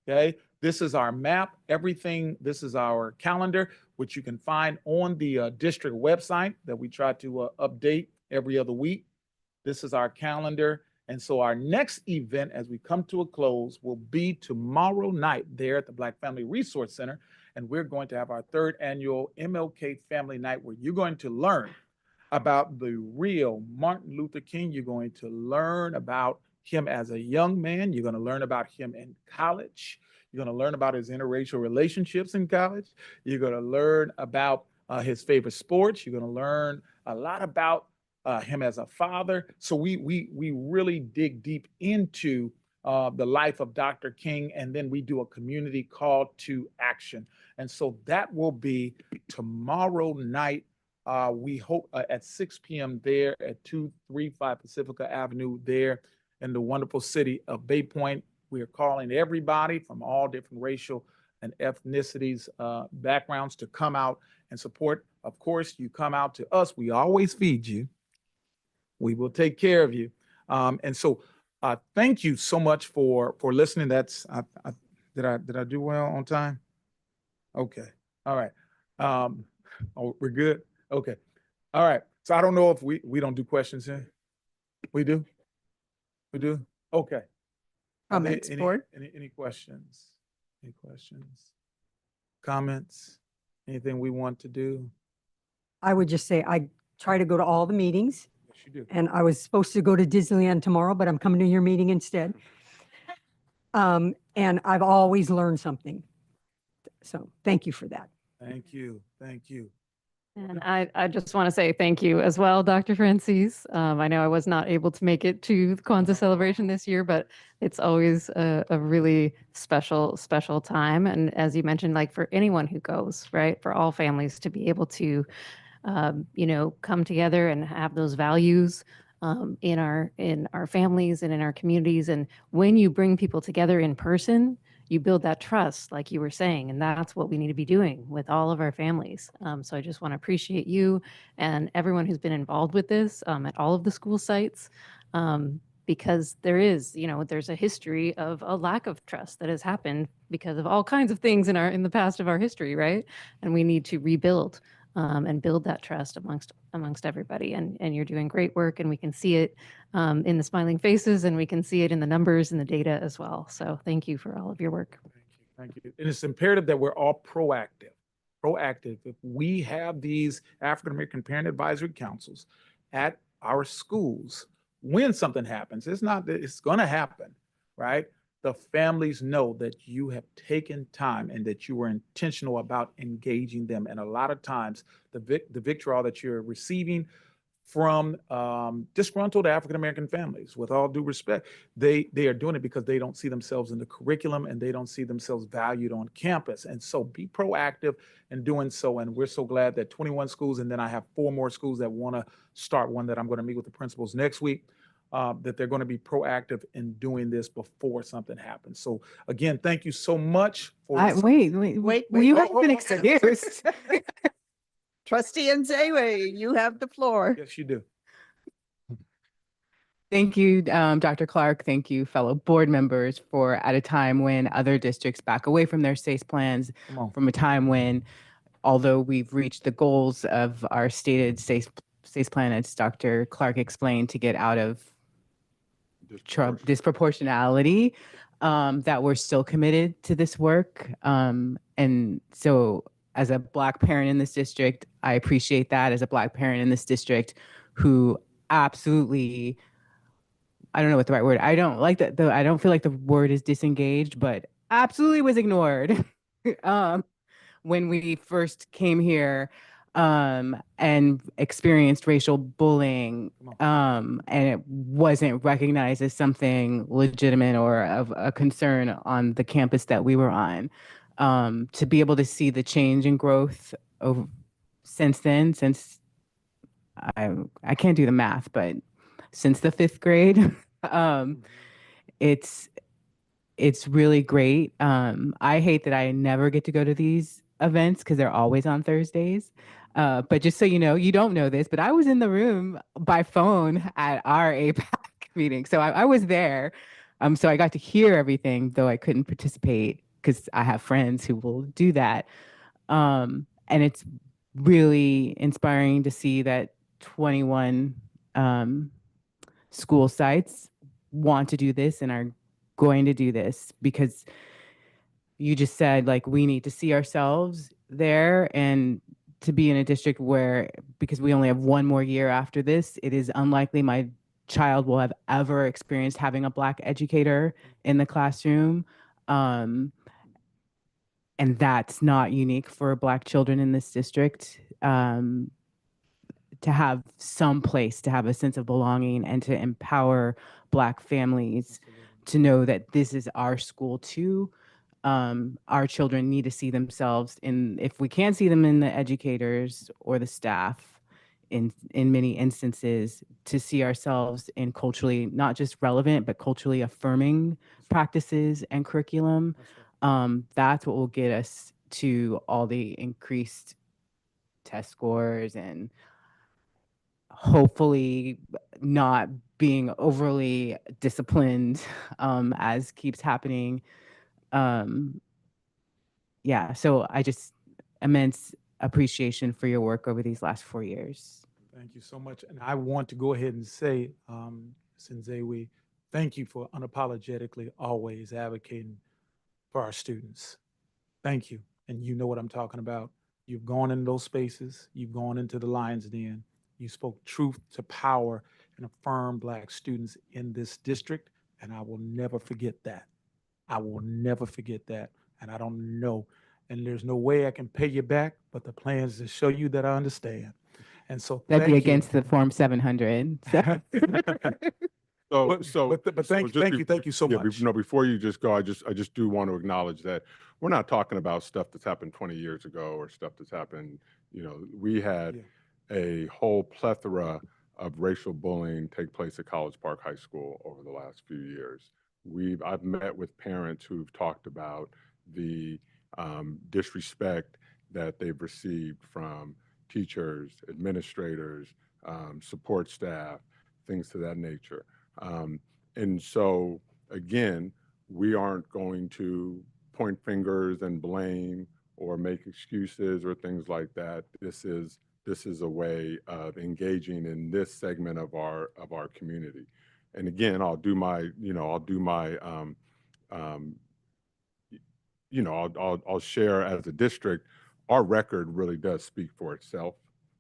Okay, this is our map, everything. This is our calendar, which you can find on the district website that we try to update every other week. This is our calendar. And so our next event, as we come to a close, will be tomorrow night there at the Black Family Resource Center. And we're going to have our 3rd annual MLK Family Night, where you're going to learn about the real Martin Luther King. You're going to learn about him as a young man. You're going to learn about him in college. You're going to learn about his interracial relationships in college. You're going to learn about his favorite sports. You're going to learn a lot about him as a father. So we really dig deep into the life of Dr. King, and then we do a community call to action. And so that will be tomorrow night. We hope at 6 p.m. there at 235 Pacifica Avenue there in the wonderful city of Bay Point. We are calling everybody from all different racial and ethnicities, backgrounds to come out and support. Of course, you come out to us. We always feed you. We will take care of you. And so thank you so much for listening. That's, did I do well on time? Okay. All right. Oh, we're good. Okay. All right. So I don't know if we don't do questions here. We do? We do? Okay. Comments, board? Any questions? Any questions? Comments? Anything we want to do? I would just say I try to go to all the meetings. you do. And I was supposed to go to Disneyland tomorrow, but I'm coming to your meeting instead. And I've always learned something. So thank you for that. Thank you. Thank you. And I just want to say thank you as well, Dr. Francis. I know I was not able to make it to the Kwanzaa celebration this year, but it's always a really special, special time. And as you mentioned, like for anyone who goes, right, for all families to be able to, come together and have those values in our families and in our communities. And when you bring people together in person, you build that trust, like you were saying, and that's what we need to be doing with all of our families. So I just want to appreciate you and everyone who's been involved with this at all of the school sites, because there's a history of a lack of trust that has happened because of all kinds of things in the past of our history, right? And we need to rebuild and build that trust amongst everybody. And you're doing great work, and we can see it in the smiling faces, and we can see it in the numbers and the data as well. So thank you for all of your work. Thank you. Thank you. And it's imperative that we're all proactive. Proactive. If we have these African American Parent Advisory Councils at our schools, when something happens, it's not that it's going to happen, right? The families know that you have taken time and that you were intentional about engaging them. And a lot of times, the vitriol that you're receiving from disgruntled African American families, with all due respect, they are doing it because they don't see themselves in the curriculum and they don't see themselves valued on campus. And so be proactive in doing so. And we're so glad that 21 schools, and then I have 4 more schools that want to start one that I'm going to meet with the principals next week, that they're going to be proactive in doing this before something happens. So again, thank you so much for Wait, you haven't been wait. excused. Trustee Nzewe, you have the floor. Yes, you do. Thank you, Dr. Clark. Thank you, fellow board members, for at a time when other districts back away from their SACE plans, Come on. from a time when, although we've reached the goals of our stated SACE plan, as Dr. Clark explained, to get out of disproportionality, that we're still committed to this work. And so as a Black parent in this district, I appreciate that. As a Black parent in this district who absolutely, I don't know what the right word, I don't like that, I don't feel like the word is disengaged, but absolutely was ignored when we first came here and experienced racial bullying, and it wasn't recognized as something legitimate or of a concern on the campus that we were on. To be able to see the change and growth since then, since I can't do the math, but since the 5th grade, it's really great. I hate that I never get to go to these events because they're always on Thursdays. But just so you know, you don't know this, but I was in the room by phone at our APAC meeting. So I was there. So I got to hear everything, though I couldn't participate because I have friends who will do that. And it's really inspiring to see that 21 school sites want to do this and are going to do this, because you just said, like, we need to see ourselves there, and to be in a district where, because we only have 1 more year after this, it is unlikely my child will have ever experienced having a Black educator in the classroom. And that's not unique for Black children in this district. To have some place to have a sense of belonging and to empower Black families to know that this is our school too. Our children need to see themselves in, if we can't see them in the educators or the staff, in many instances, to see ourselves in culturally not just relevant but culturally affirming practices and curriculum. That's what will get us to all the increased test scores and hopefully not being overly disciplined, as keeps happening. Yeah, so I just immense appreciation for your work over these last 4 years. Thank you so much. And I want to go ahead and say, Sinzewi, thank you for unapologetically always advocating for our students. Thank you. And you know what I'm talking about. You've gone in those spaces. You've gone into the lion's den. You spoke truth to power and affirmed Black students in this district, and I will never forget that. I will never forget that, and I don't know. And there's no way I can pay you back, but the plan is to show you that I understand. And so That'd be thank you. against the Form 700. So, But thank you so much. No, before you just go, I just do want to acknowledge that we're not talking about stuff that's happened 20 years ago or stuff that's happened, we had a whole plethora of racial bullying take place at College Park High School over the last few years. I've met with parents who've talked about the disrespect that they've received from teachers, administrators, support staff, things to that nature. And so, again, we aren't going to point fingers and blame or make excuses or things like that. This is a way of engaging in this segment of our community. And again, I'll share as a district, our record really does speak for itself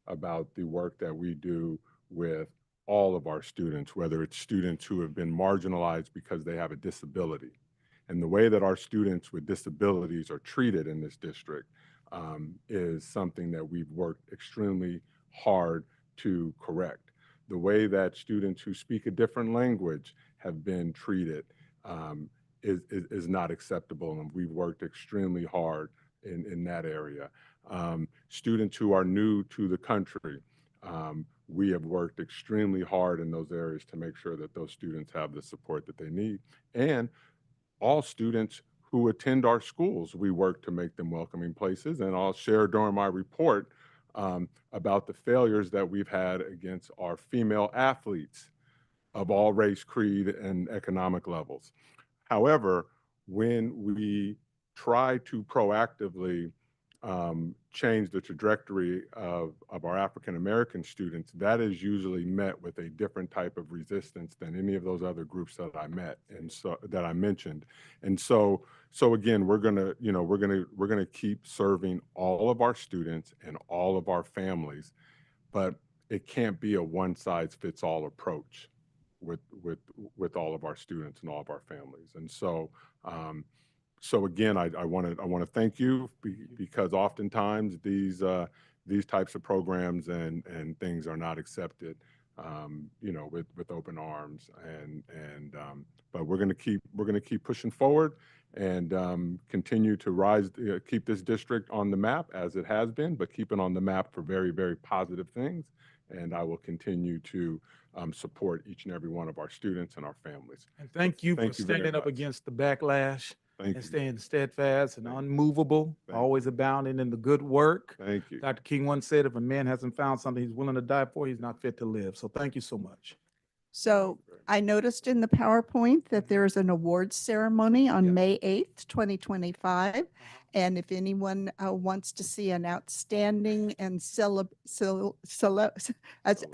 about the work that we do with all of our students, whether it's students who have been marginalized because they have a disability. And the way that our students with disabilities are treated in this district is something that we've worked extremely hard to correct. The way that students who speak a different language have been treated is not acceptable, and we've worked extremely hard in that area. Students who are new to the country, we have worked extremely hard in those areas to make sure that those students have the support that they need. And all students who attend our schools, we work to make them welcoming places. And I'll share during my report about the failures that we've had against our female athletes of all race, creed, and economic levels. However, when we try to proactively change the trajectory of our African American students, that is usually met with a different type of resistance than any of those other groups that I met and so that I mentioned. And so again, we're gonna keep serving all of our students and all of our families, but it can't be a one-size-fits-all approach with all of our students and all of our families. And so again, I want to thank you because oftentimes these types of programs and things are not accepted, with open arms. But we're going to keep pushing forward and continue to keep this district on the map as it has been, but keep it on the map for very, very positive things. And I will continue to support each and every one of our students and our families. And thank you for standing up against the backlash and staying steadfast and unmovable, always abounding in the good work. Thank you. Dr. King once said, if a man hasn't found something he's willing to die for, he's not fit to live. So thank you so much. So I noticed in the PowerPoint that there is an awards ceremony on May 8th, 2025. And if anyone wants to see an outstanding and an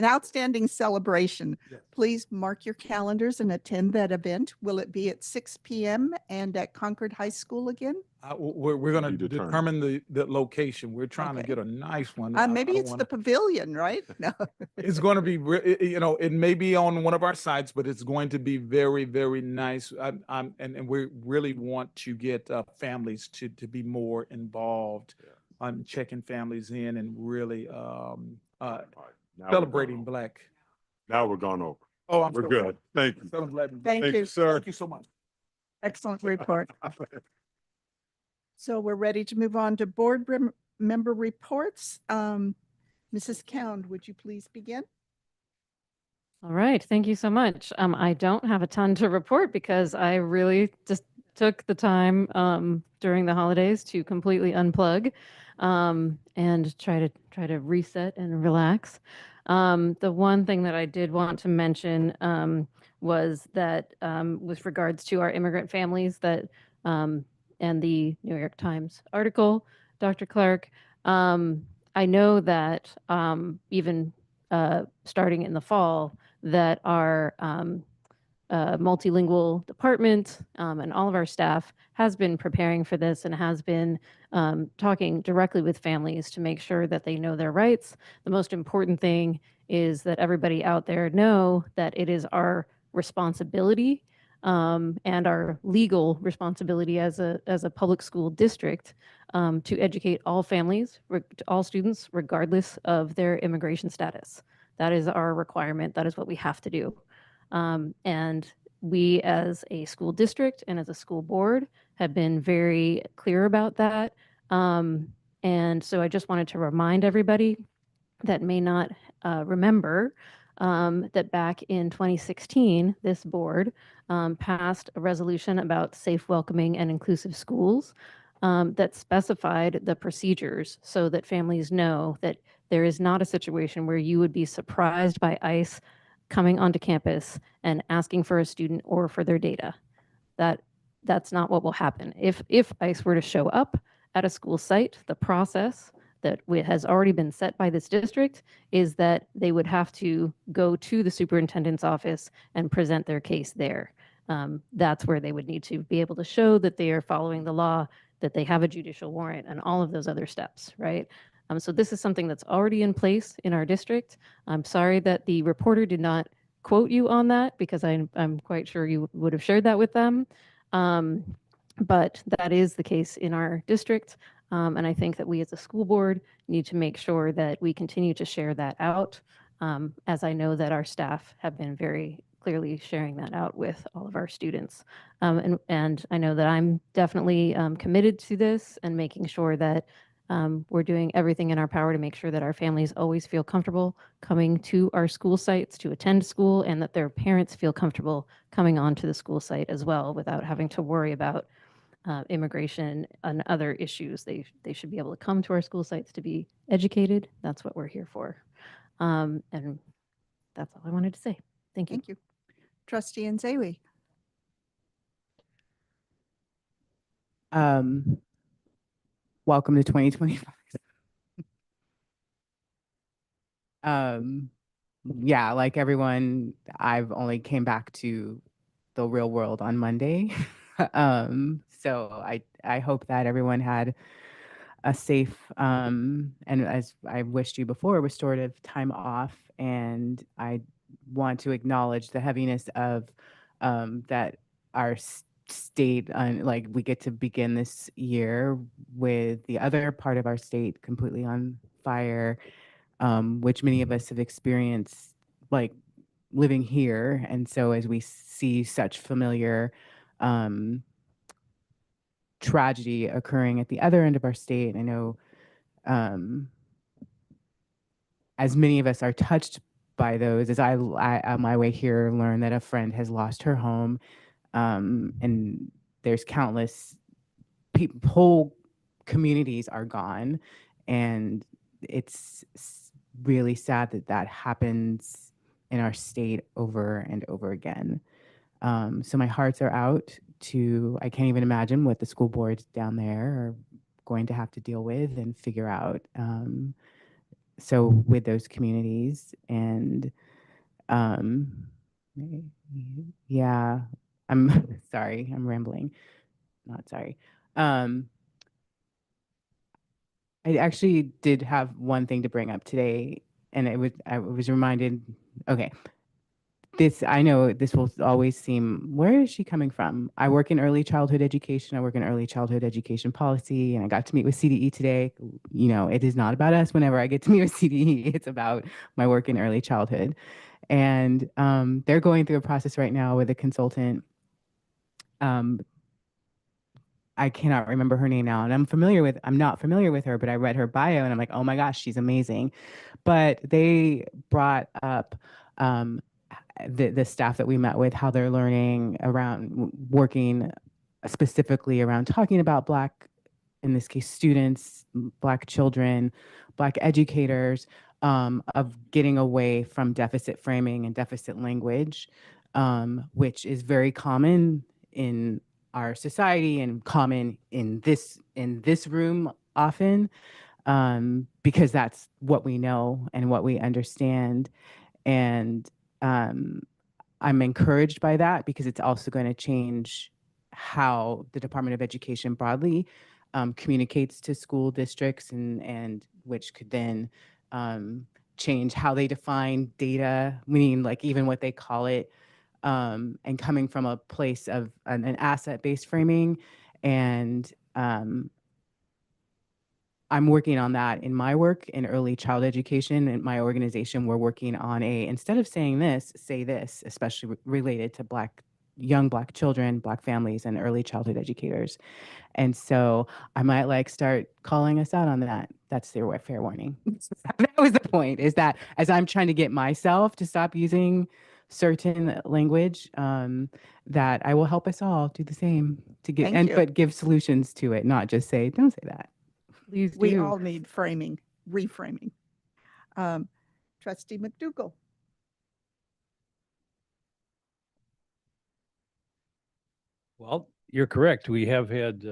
outstanding celebration, please mark your calendars and attend that event. Will it be at 6 p.m. and at Concord High School again? We're going to determine the location. We're trying to get a nice one. Maybe it's the pavilion, right? No. It's going to be, it may be on one of our sites, but it's going to be very, very nice. And we really want to get families to be more involved on checking families in and really celebrating Black. Now we're gone over. Oh, we're good. Thank you. Thank you, sir. Thank you so much. Excellent report. So we're ready to move on to board member reports. Mrs. Cound, would you please begin? All right, thank you so much. I don't have a ton to report because I really just took the time during the holidays to completely unplug and try to reset and relax. The one thing that I did want to mention was that with regards to our immigrant families that and the New York Times article, Dr. Clark, I know that even starting in the fall, that our multilingual department and all of our staff has been preparing for this and has been talking directly with families to make sure that they know their rights. The most important thing is that everybody out there know that it is our responsibility and our legal responsibility as a public school district to educate all families, all students, regardless of their immigration status. That is our requirement. That is what we have to do. And we as a school district and as a school board have been very clear about that. And so I just wanted to remind everybody that may not remember that back in 2016, this board passed a resolution about safe, welcoming, and inclusive schools that specified the procedures so that families know that there is not a situation where you would be surprised by ICE coming onto campus and asking for a student or for their data. That's not what will happen. If ICE were to show up at a school site, the process that has already been set by this district is that they would have to go to the superintendent's office and present their case there. That's where they would need to be able to show that they are following the law, that they have a judicial warrant, and all of those other steps, right? So this is something that's already in place in our district. I'm sorry that the reporter did not quote you on that because I'm quite sure you would have shared that with them. But that is the case in our district. And I think that we as a school board need to make sure that we continue to share that out, as I know that our staff have been very clearly sharing that out with all of our students. And I know that I'm definitely committed to this and making sure that we're doing everything in our power to make sure that our families always feel comfortable coming to our school sites to attend school, and that their parents feel comfortable coming onto the school site as well without having to worry about immigration and other issues. They should be able to come to our school sites to be educated. That's what we're here for. And that's all I wanted to say. Thank you. Thank you. Trustee Nzewi. Welcome to 2025. Yeah, like everyone, I've only came back to the real world on Monday. So I hope that everyone had a safe and, as I wished you before, restorative time off. And I want to acknowledge the heaviness of that our state, like we get to begin this year with the other part of our state completely on fire, which many of us have experienced, like living here. And so as we see such familiar tragedy occurring at the other end of our state, I know as many of us are touched by those, as I on my way here learned that a friend has lost her home, and there's countless people, whole communities are gone, and it's really sad that that happens in our state over and over again. So my hearts are out to, I can't even imagine what the school boards down there are going to have to deal with and figure out. So with those communities, and yeah, I'm sorry, I'm rambling. Not sorry. I actually did have one thing to bring up today, and I was reminded, okay, I know this will always seem, where is she coming from? I work in early childhood education. I work in early childhood education policy, and I got to meet with CDE today. You know, it is not about us whenever I get to meet with CDE. It's about my work in early childhood. And they're going through a process right now with a consultant. I cannot remember her name now, and I'm not familiar with her, but I read her bio and I'm like, oh my gosh, she's amazing. But they brought up the staff that we met with, how they're learning around working specifically around talking about Black, in this case, students, Black children, Black educators, of getting away from deficit framing and deficit language, which is very common in our society and common in this room often, because that's what we know and what we understand. And I'm encouraged by that because it's also going to change how the Department of Education broadly communicates to school districts, and which could then change how they define data, meaning like even what they call it, and coming from a place of an asset-based framing. And I'm working on that in my work in early child education. In my organization, we're working on instead of saying this, say this, especially related to young Black children, Black families, and early childhood educators. And so I might like start calling us out on that. That's their fair warning. That was the point, is that as I'm trying to get myself to stop using certain language, that I will help us all do the same to get, Thank you. but give solutions to it, not just say, don't say that. Please We do. all need reframing. Trustee McDougall. Well, you're correct. We have had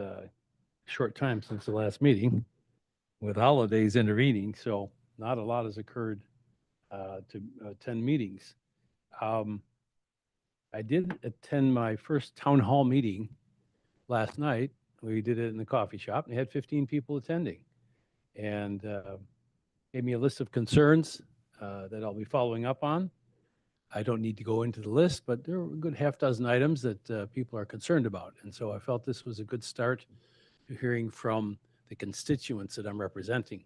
short time since the last meeting with holidays intervening, so not a lot has occurred to attend meetings. I did attend my first town hall meeting last night. We did it in the coffee shop and had 15 people attending, and gave me a list of concerns that I'll be following up on. I don't need to go into the list, but there were a good half dozen items that people are concerned about. And so I felt this was a good start to hearing from the constituents that I'm representing.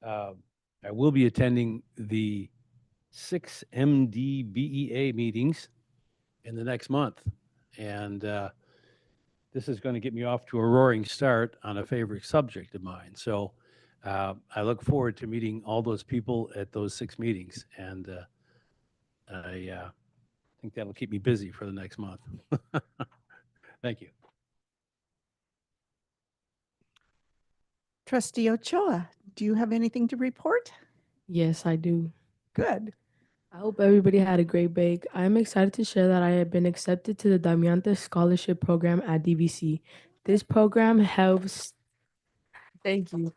I will be attending the 6 MDBEA meetings in the next month. And this is going to get me off to a roaring start on a favorite subject of mine. So I look forward to meeting all those people at those 6 meetings. And I think that'll keep me busy for the next month. Thank you. Trustee Ochoa, do you have anything to report? Yes, I do. Good. I hope everybody had a great break. I am excited to share that I have been accepted to the Damiante Scholarship Program at DVC. This program helps, thank you.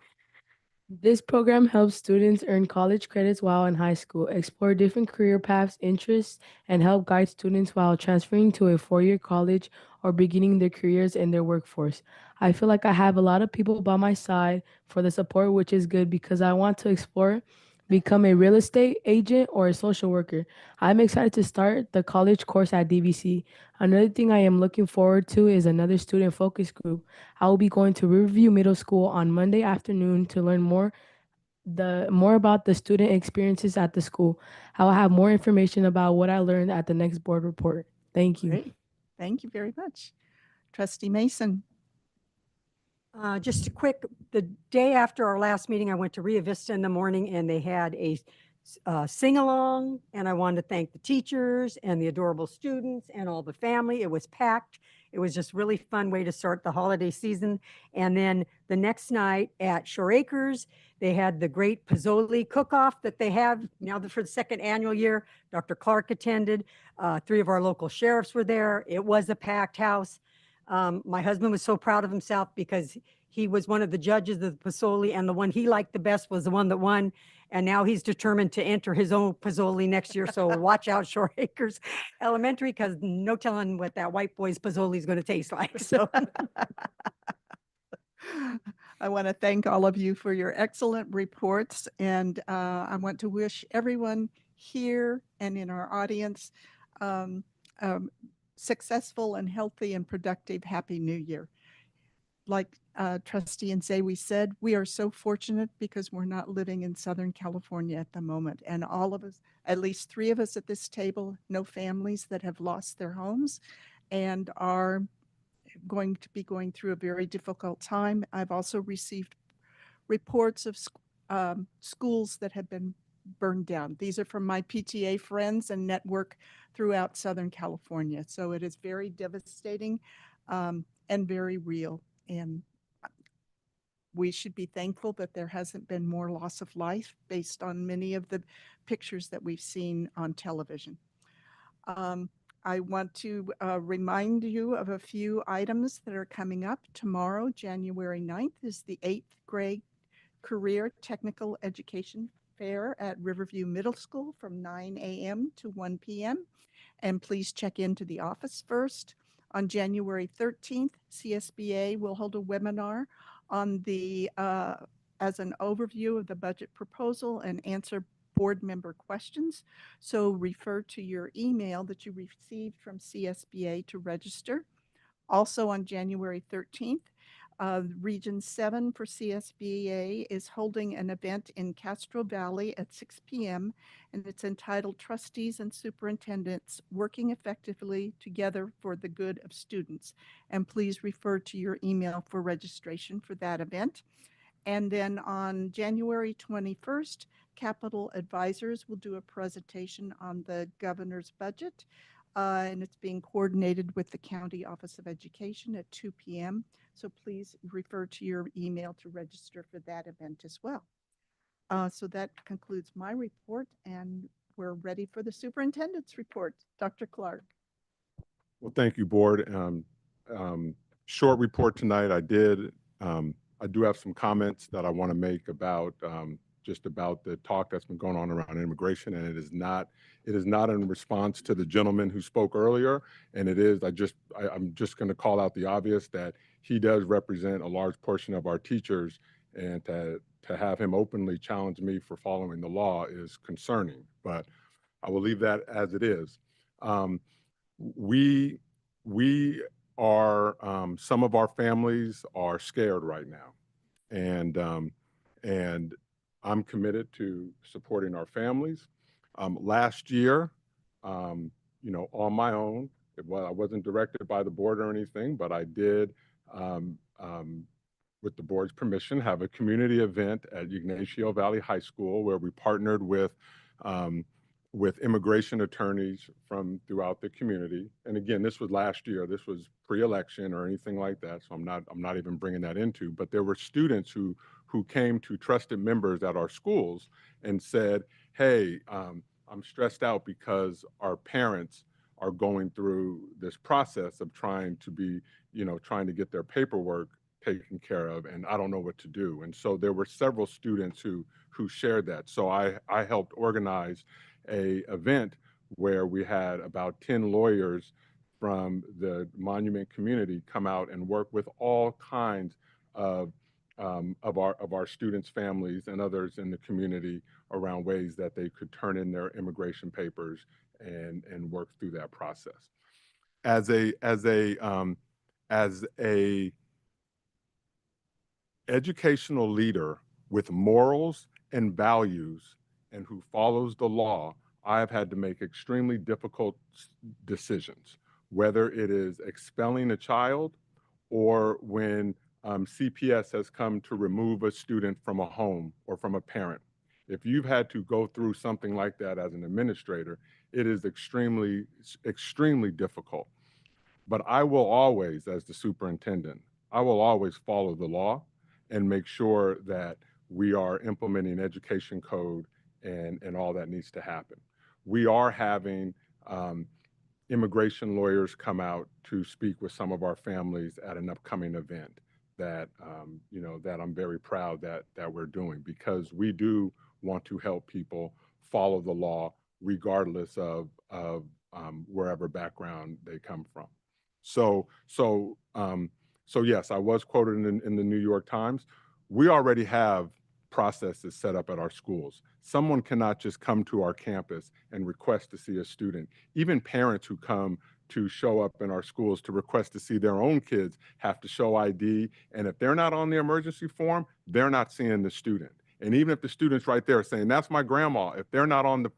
This program helps students earn college credits while in high school, explore different career paths, interests, and help guide students while transferring to a 4-year college or beginning their careers in their workforce. I feel like I have a lot of people by my side for the support, which is good because I want to explore, become a real estate agent or a social worker. I'm excited to start the college course at DVC. Another thing I am looking forward to is another student focus group. I will be going to Riverview Middle School on Monday afternoon to learn more about the student experiences at the school. I will have more information about what I learned at the next board report. Thank you. Great. Thank you very much. Trustee Mason. Just a quick, the day after our last meeting, I went to Rio Vista in the morning and they had a sing-along, and I wanted to thank the teachers and the adorable students and all the family. It was packed. It was just really fun way to start the holiday season. And then the next night at Shore Acres, they had the great Pozzoli cook-off that they have now for the second annual year. Dr. Clark attended. 3 of our local sheriffs were there. It was a packed house. My husband was so proud of himself because he was one of the judges of the Pozzoli, and the one he liked the best was the one that won. And now he's determined to enter his own Pozzoli next year. So watch out, Shore Acres Elementary, because no telling what that white boy's Pozzoli is going to taste like. So I want to thank all of you for your excellent reports, and I want to wish everyone here and in our audience successful and healthy and productive Happy New Year. Like Trustee Nzewi said, we are so fortunate because we're not living in Southern California at the moment. And all of us, at least 3 of us at this table, know families that have lost their homes and are going to be going through a very difficult time. I've also received reports of schools that have been burned down. These are from my PTA friends and network throughout Southern California. So it is very devastating and very real. And we should be thankful that there hasn't been more loss of life based on many of the pictures that we've seen on television. I want to remind you of a few items that are coming up. Tomorrow, January 9th, is the 8th grade Career Technical Education Fair at Riverview Middle School from 9 a.m. to 1 p.m. And please check into the office first. On January 13th, CSBA will hold a webinar on as an overview of the budget proposal and answer board member questions. So refer to your email that you received from CSBA to register. Also on January 13th, Region 7 for CSBA is holding an event in Castro Valley at 6 p.m. and it's entitled Trustees and Superintendents Working Effectively Together for the Good of Students. And please refer to your email for registration for that event. And then on January 21st, Capital Advisors will do a presentation on the governor's budget. And it's being coordinated with the County Office of Education at 2 p.m. So please refer to your email to register for that event as well. So that concludes my report, and we're ready for the superintendent's report. Dr. Clark. Well, thank you, board. Short report tonight. I do have some comments that I want to make about just about the talk that's been going on around immigration, and it is not in response to the gentleman who spoke earlier. And it is, I'm just going to call out the obvious that he does represent a large portion of our teachers, and to have him openly challenge me for following the law is concerning. But I will leave that as it is. We are some of our families are scared right now, and I'm committed to supporting our families. Last year, on my own, I wasn't directed by the board or anything, but I did, with the board's permission, have a community event at Ignacio Valley High School where we partnered with immigration attorneys from throughout the community. And again, this was last year. This was pre-election or anything like that, so I'm not even bringing that into. But there were students who came to trusted members at our schools and said, "Hey, I'm stressed out because our parents are going through this process of trying to get their paperwork taken care of, and I don't know what to do." And so there were several students who shared that. So I helped organize a event where we had about 10 lawyers from the monument community come out and work with all kinds of our students' families and others in the community around ways that they could turn in their immigration papers and work through that process. As a educational leader with morals and values and who follows the law, I've had to make extremely difficult decisions, whether it is expelling a child or when CPS has come to remove a student from a home or from a parent. If you've had to go through something like that as an administrator, it is extremely, extremely difficult. But I will always, as the superintendent, I will always follow the law and make sure that we are implementing education code and all that needs to happen. We are having immigration lawyers come out to speak with some of our families at an upcoming event that that I'm very proud that we're doing, because we do want to help people follow the law regardless of wherever background they come from. So yes, I was quoted in the New York Times. We already have processes set up at our schools. Someone cannot just come to our campus and request to see a student. Even parents who come to show up in our schools to request to see their own kids have to show ID. And if they're not on the emergency form, they're not seeing the student. And even if the student's right there saying, "That's my grandma," if they're not on the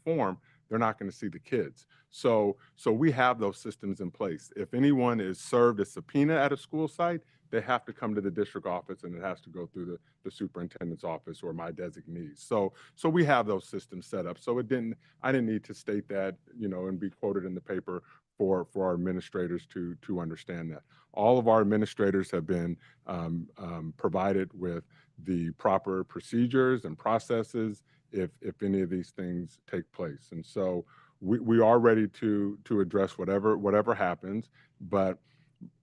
form, they're not going to see the kids. So we have those systems in place. If anyone is served a subpoena at a school site, they have to come to the district office, and it has to go through the superintendent's office or my designees. So we have those systems set up. So I didn't need to state that, and be quoted in the paper for our administrators to understand that. All of our administrators have been provided with the proper procedures and processes if any of these things take place. And so we are ready to address whatever happens, but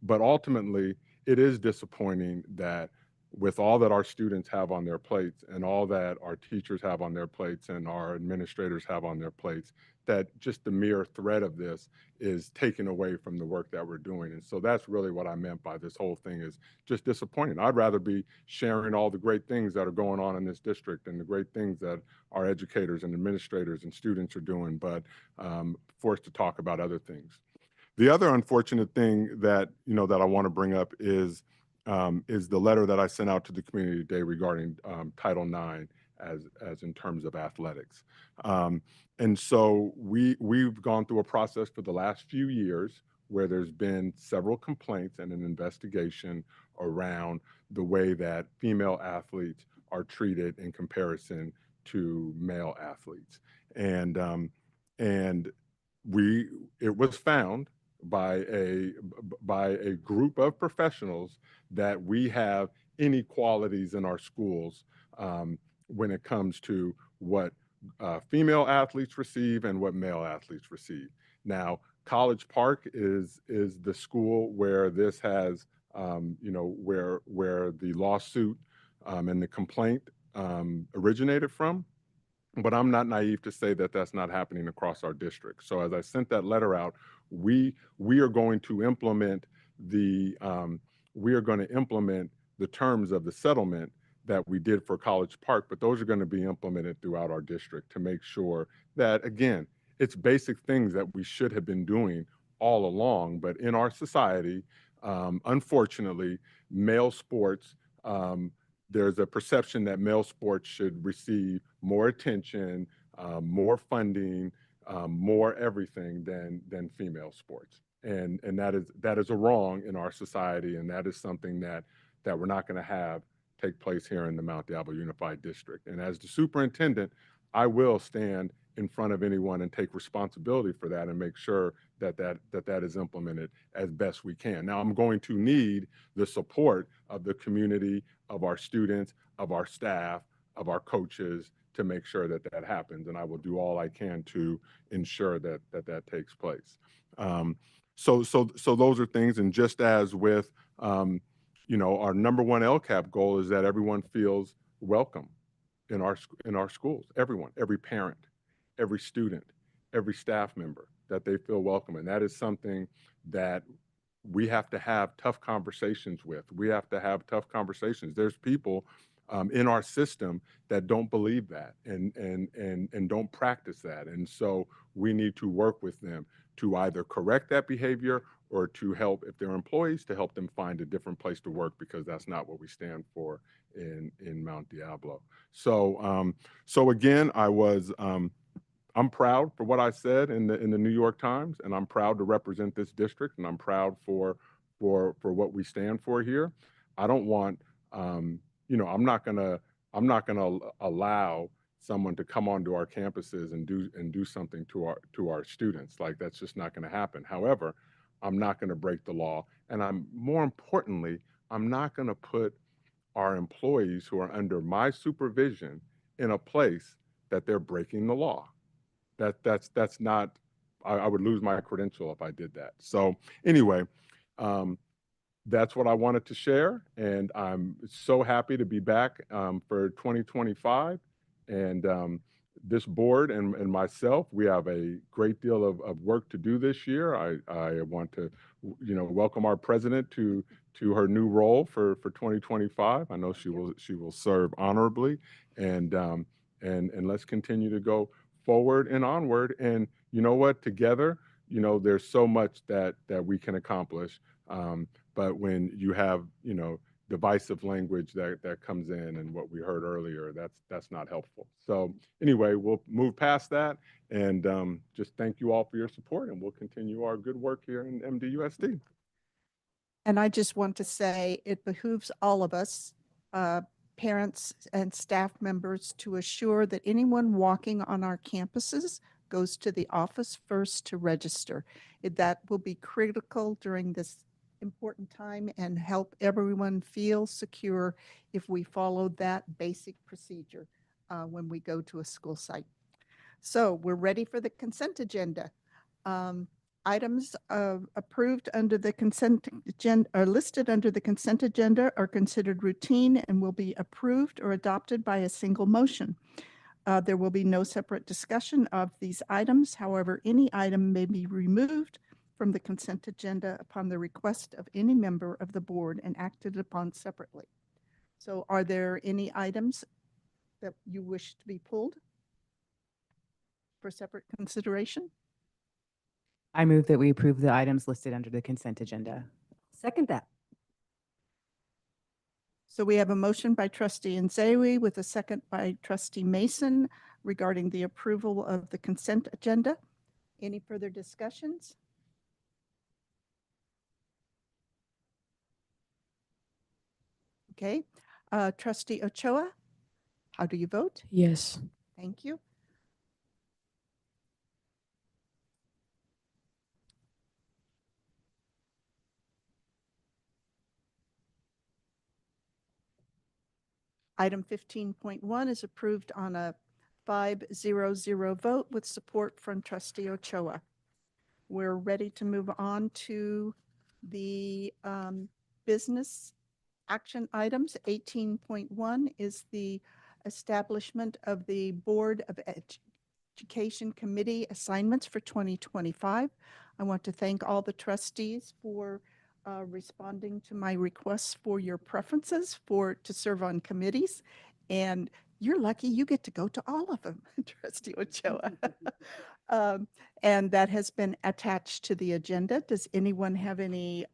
ultimately it is disappointing that with all that our students have on their plates and all that our teachers have on their plates and our administrators have on their plates, that just the mere threat of this is taken away from the work that we're doing. And so that's really what I meant by this whole thing, is just disappointing. I'd rather be sharing all the great things that are going on in this district and the great things that our educators and administrators and students are doing, but forced to talk about other things. The other unfortunate thing that, that I want to bring up is the letter that I sent out to the community today regarding Title IX as in terms of athletics. And so we've gone through a process for the last few years where there's been several complaints and an investigation around the way that female athletes are treated in comparison to male athletes. And it was found by a group of professionals that we have inequalities in our schools when it comes to what female athletes receive and what male athletes receive. Now, College Park is the school where this has, where the lawsuit and the complaint originated from. But I'm not naive to say that that's not happening across our district. So as I sent that letter out, we are going to implement the terms of the settlement that we did for College Park, but those are going to be implemented throughout our district to make sure that, again, it's basic things that we should have been doing all along. But in our society, unfortunately, male sports, there's a perception that male sports should receive more attention, more funding, more everything than female sports. And that is a wrong in our society, and that is something that we're not going to have take place here in the Mount Diablo Unified District. And as the superintendent, I will stand in front of anyone and take responsibility for that and make sure that is implemented as best we can. Now, I'm going to need the support of the community, of our students, of our staff, of our coaches to make sure that happens. And I will do all I can to ensure that takes place. So those are things. And just as with, our number one LCAP goal is that everyone feels welcome in our schools. Everyone, every parent, every student, every staff member, that they feel welcome. And that is something that we have to have tough conversations with. We have to have tough conversations. There's people in our system that don't believe that and don't practice that. And so we need to work with them to either correct that behavior or to help, if they're employees, to help them find a different place to work, because that's not what we stand for in Mount Diablo. So again, I'm proud for what I said in the New York Times, and I'm proud to represent this district, and I'm proud for what we stand for here. I don't want, I'm not gonna allow someone to come onto our campuses and do something to our students. Like, that's just not going to happen. However, I'm not going to break the law, and more importantly, I'm not going to put our employees who are under my supervision in a place that they're breaking the law. That's not, I would lose my credential if I did that. So anyway, that's what I wanted to share, and I'm so happy to be back for 2025. And this board and myself, we have a great deal of work to do this year. I want to, welcome our president to her new role for 2025. I know she will serve honorably, and let's continue to go forward and onward. And you know what? Together, there's so much that we can accomplish. But when you have, divisive language that comes in, and what we heard earlier, that's not helpful. So anyway, we'll move past that, and just thank you all for your support, and we'll continue our good work here in MDUSD. And I just want to say it behooves all of us, parents and staff members, to assure that anyone walking on our campuses goes to the office first to register. That will be critical during this important time and help everyone feel secure if we follow that basic procedure when we go to a school site. So we're ready for the consent agenda. Items approved under the consent agenda are listed under the consent agenda are considered routine and will be approved or adopted by a single motion. There will be no separate discussion of these items. However, any item may be removed from the consent agenda upon the request of any member of the board and acted upon separately. So are there any items that you wish to be pulled for separate consideration? I move that we approve the items listed under the consent agenda. Second that. So we have a motion by trustee Nzewi with a second by trustee Mason regarding the approval of the consent agenda. Any further discussions? Okay, trustee Ochoa, how do you vote? Yes. Thank you. Item 15.1 is approved on a 5-0-0 vote with support from trustee Ochoa. We're ready to move on to the business action items. 18.1 is the establishment of the Board of Education Committee assignments for 2025. I want to thank all the trustees for responding to my requests for your preferences to serve on committees. And you're lucky you get to go to all of them, trustee Ochoa. And that has been attached to the agenda. Does anyone have any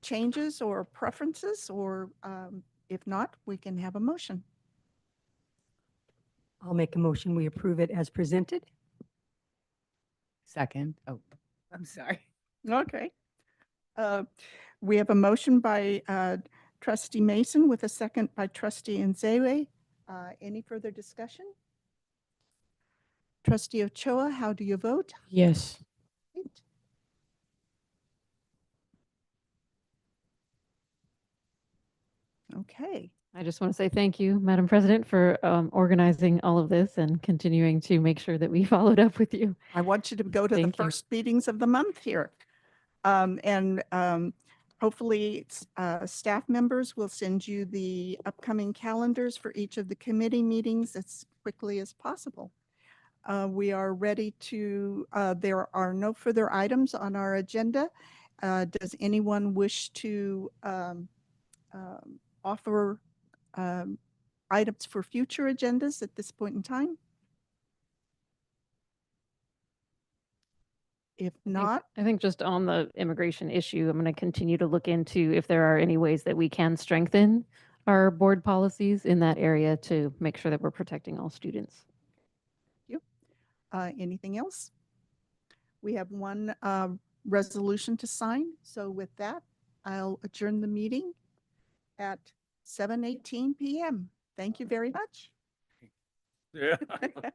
changes or preferences? Or if not, we can have a motion. I'll make a motion. We approve it as presented. Second. Oh, I'm sorry. Okay. We have a motion by trustee Mason with a second by trustee Nzewi. Any further discussion? Trustee Ochoa, how do you vote? Yes. Great. Okay. I just want to say thank you, Madam President, for organizing all of this and continuing to make sure that we followed up with you. I want you to go to the Thank you. first meetings of the month here. Hopefully staff members will send you the upcoming calendars for each of the committee meetings as quickly as possible. We are ready to, there are no further items on our agenda. Does anyone wish to offer items for future agendas at this point in time? If not, I think just on the immigration issue, I'm going to continue to look into if there are any ways that we can strengthen our board policies in that area to make sure that we're protecting all students. anything else? We have one resolution to sign. So with that, I'll adjourn the meeting at 7:18 p.m. Thank you very much. Yeah. Thank you.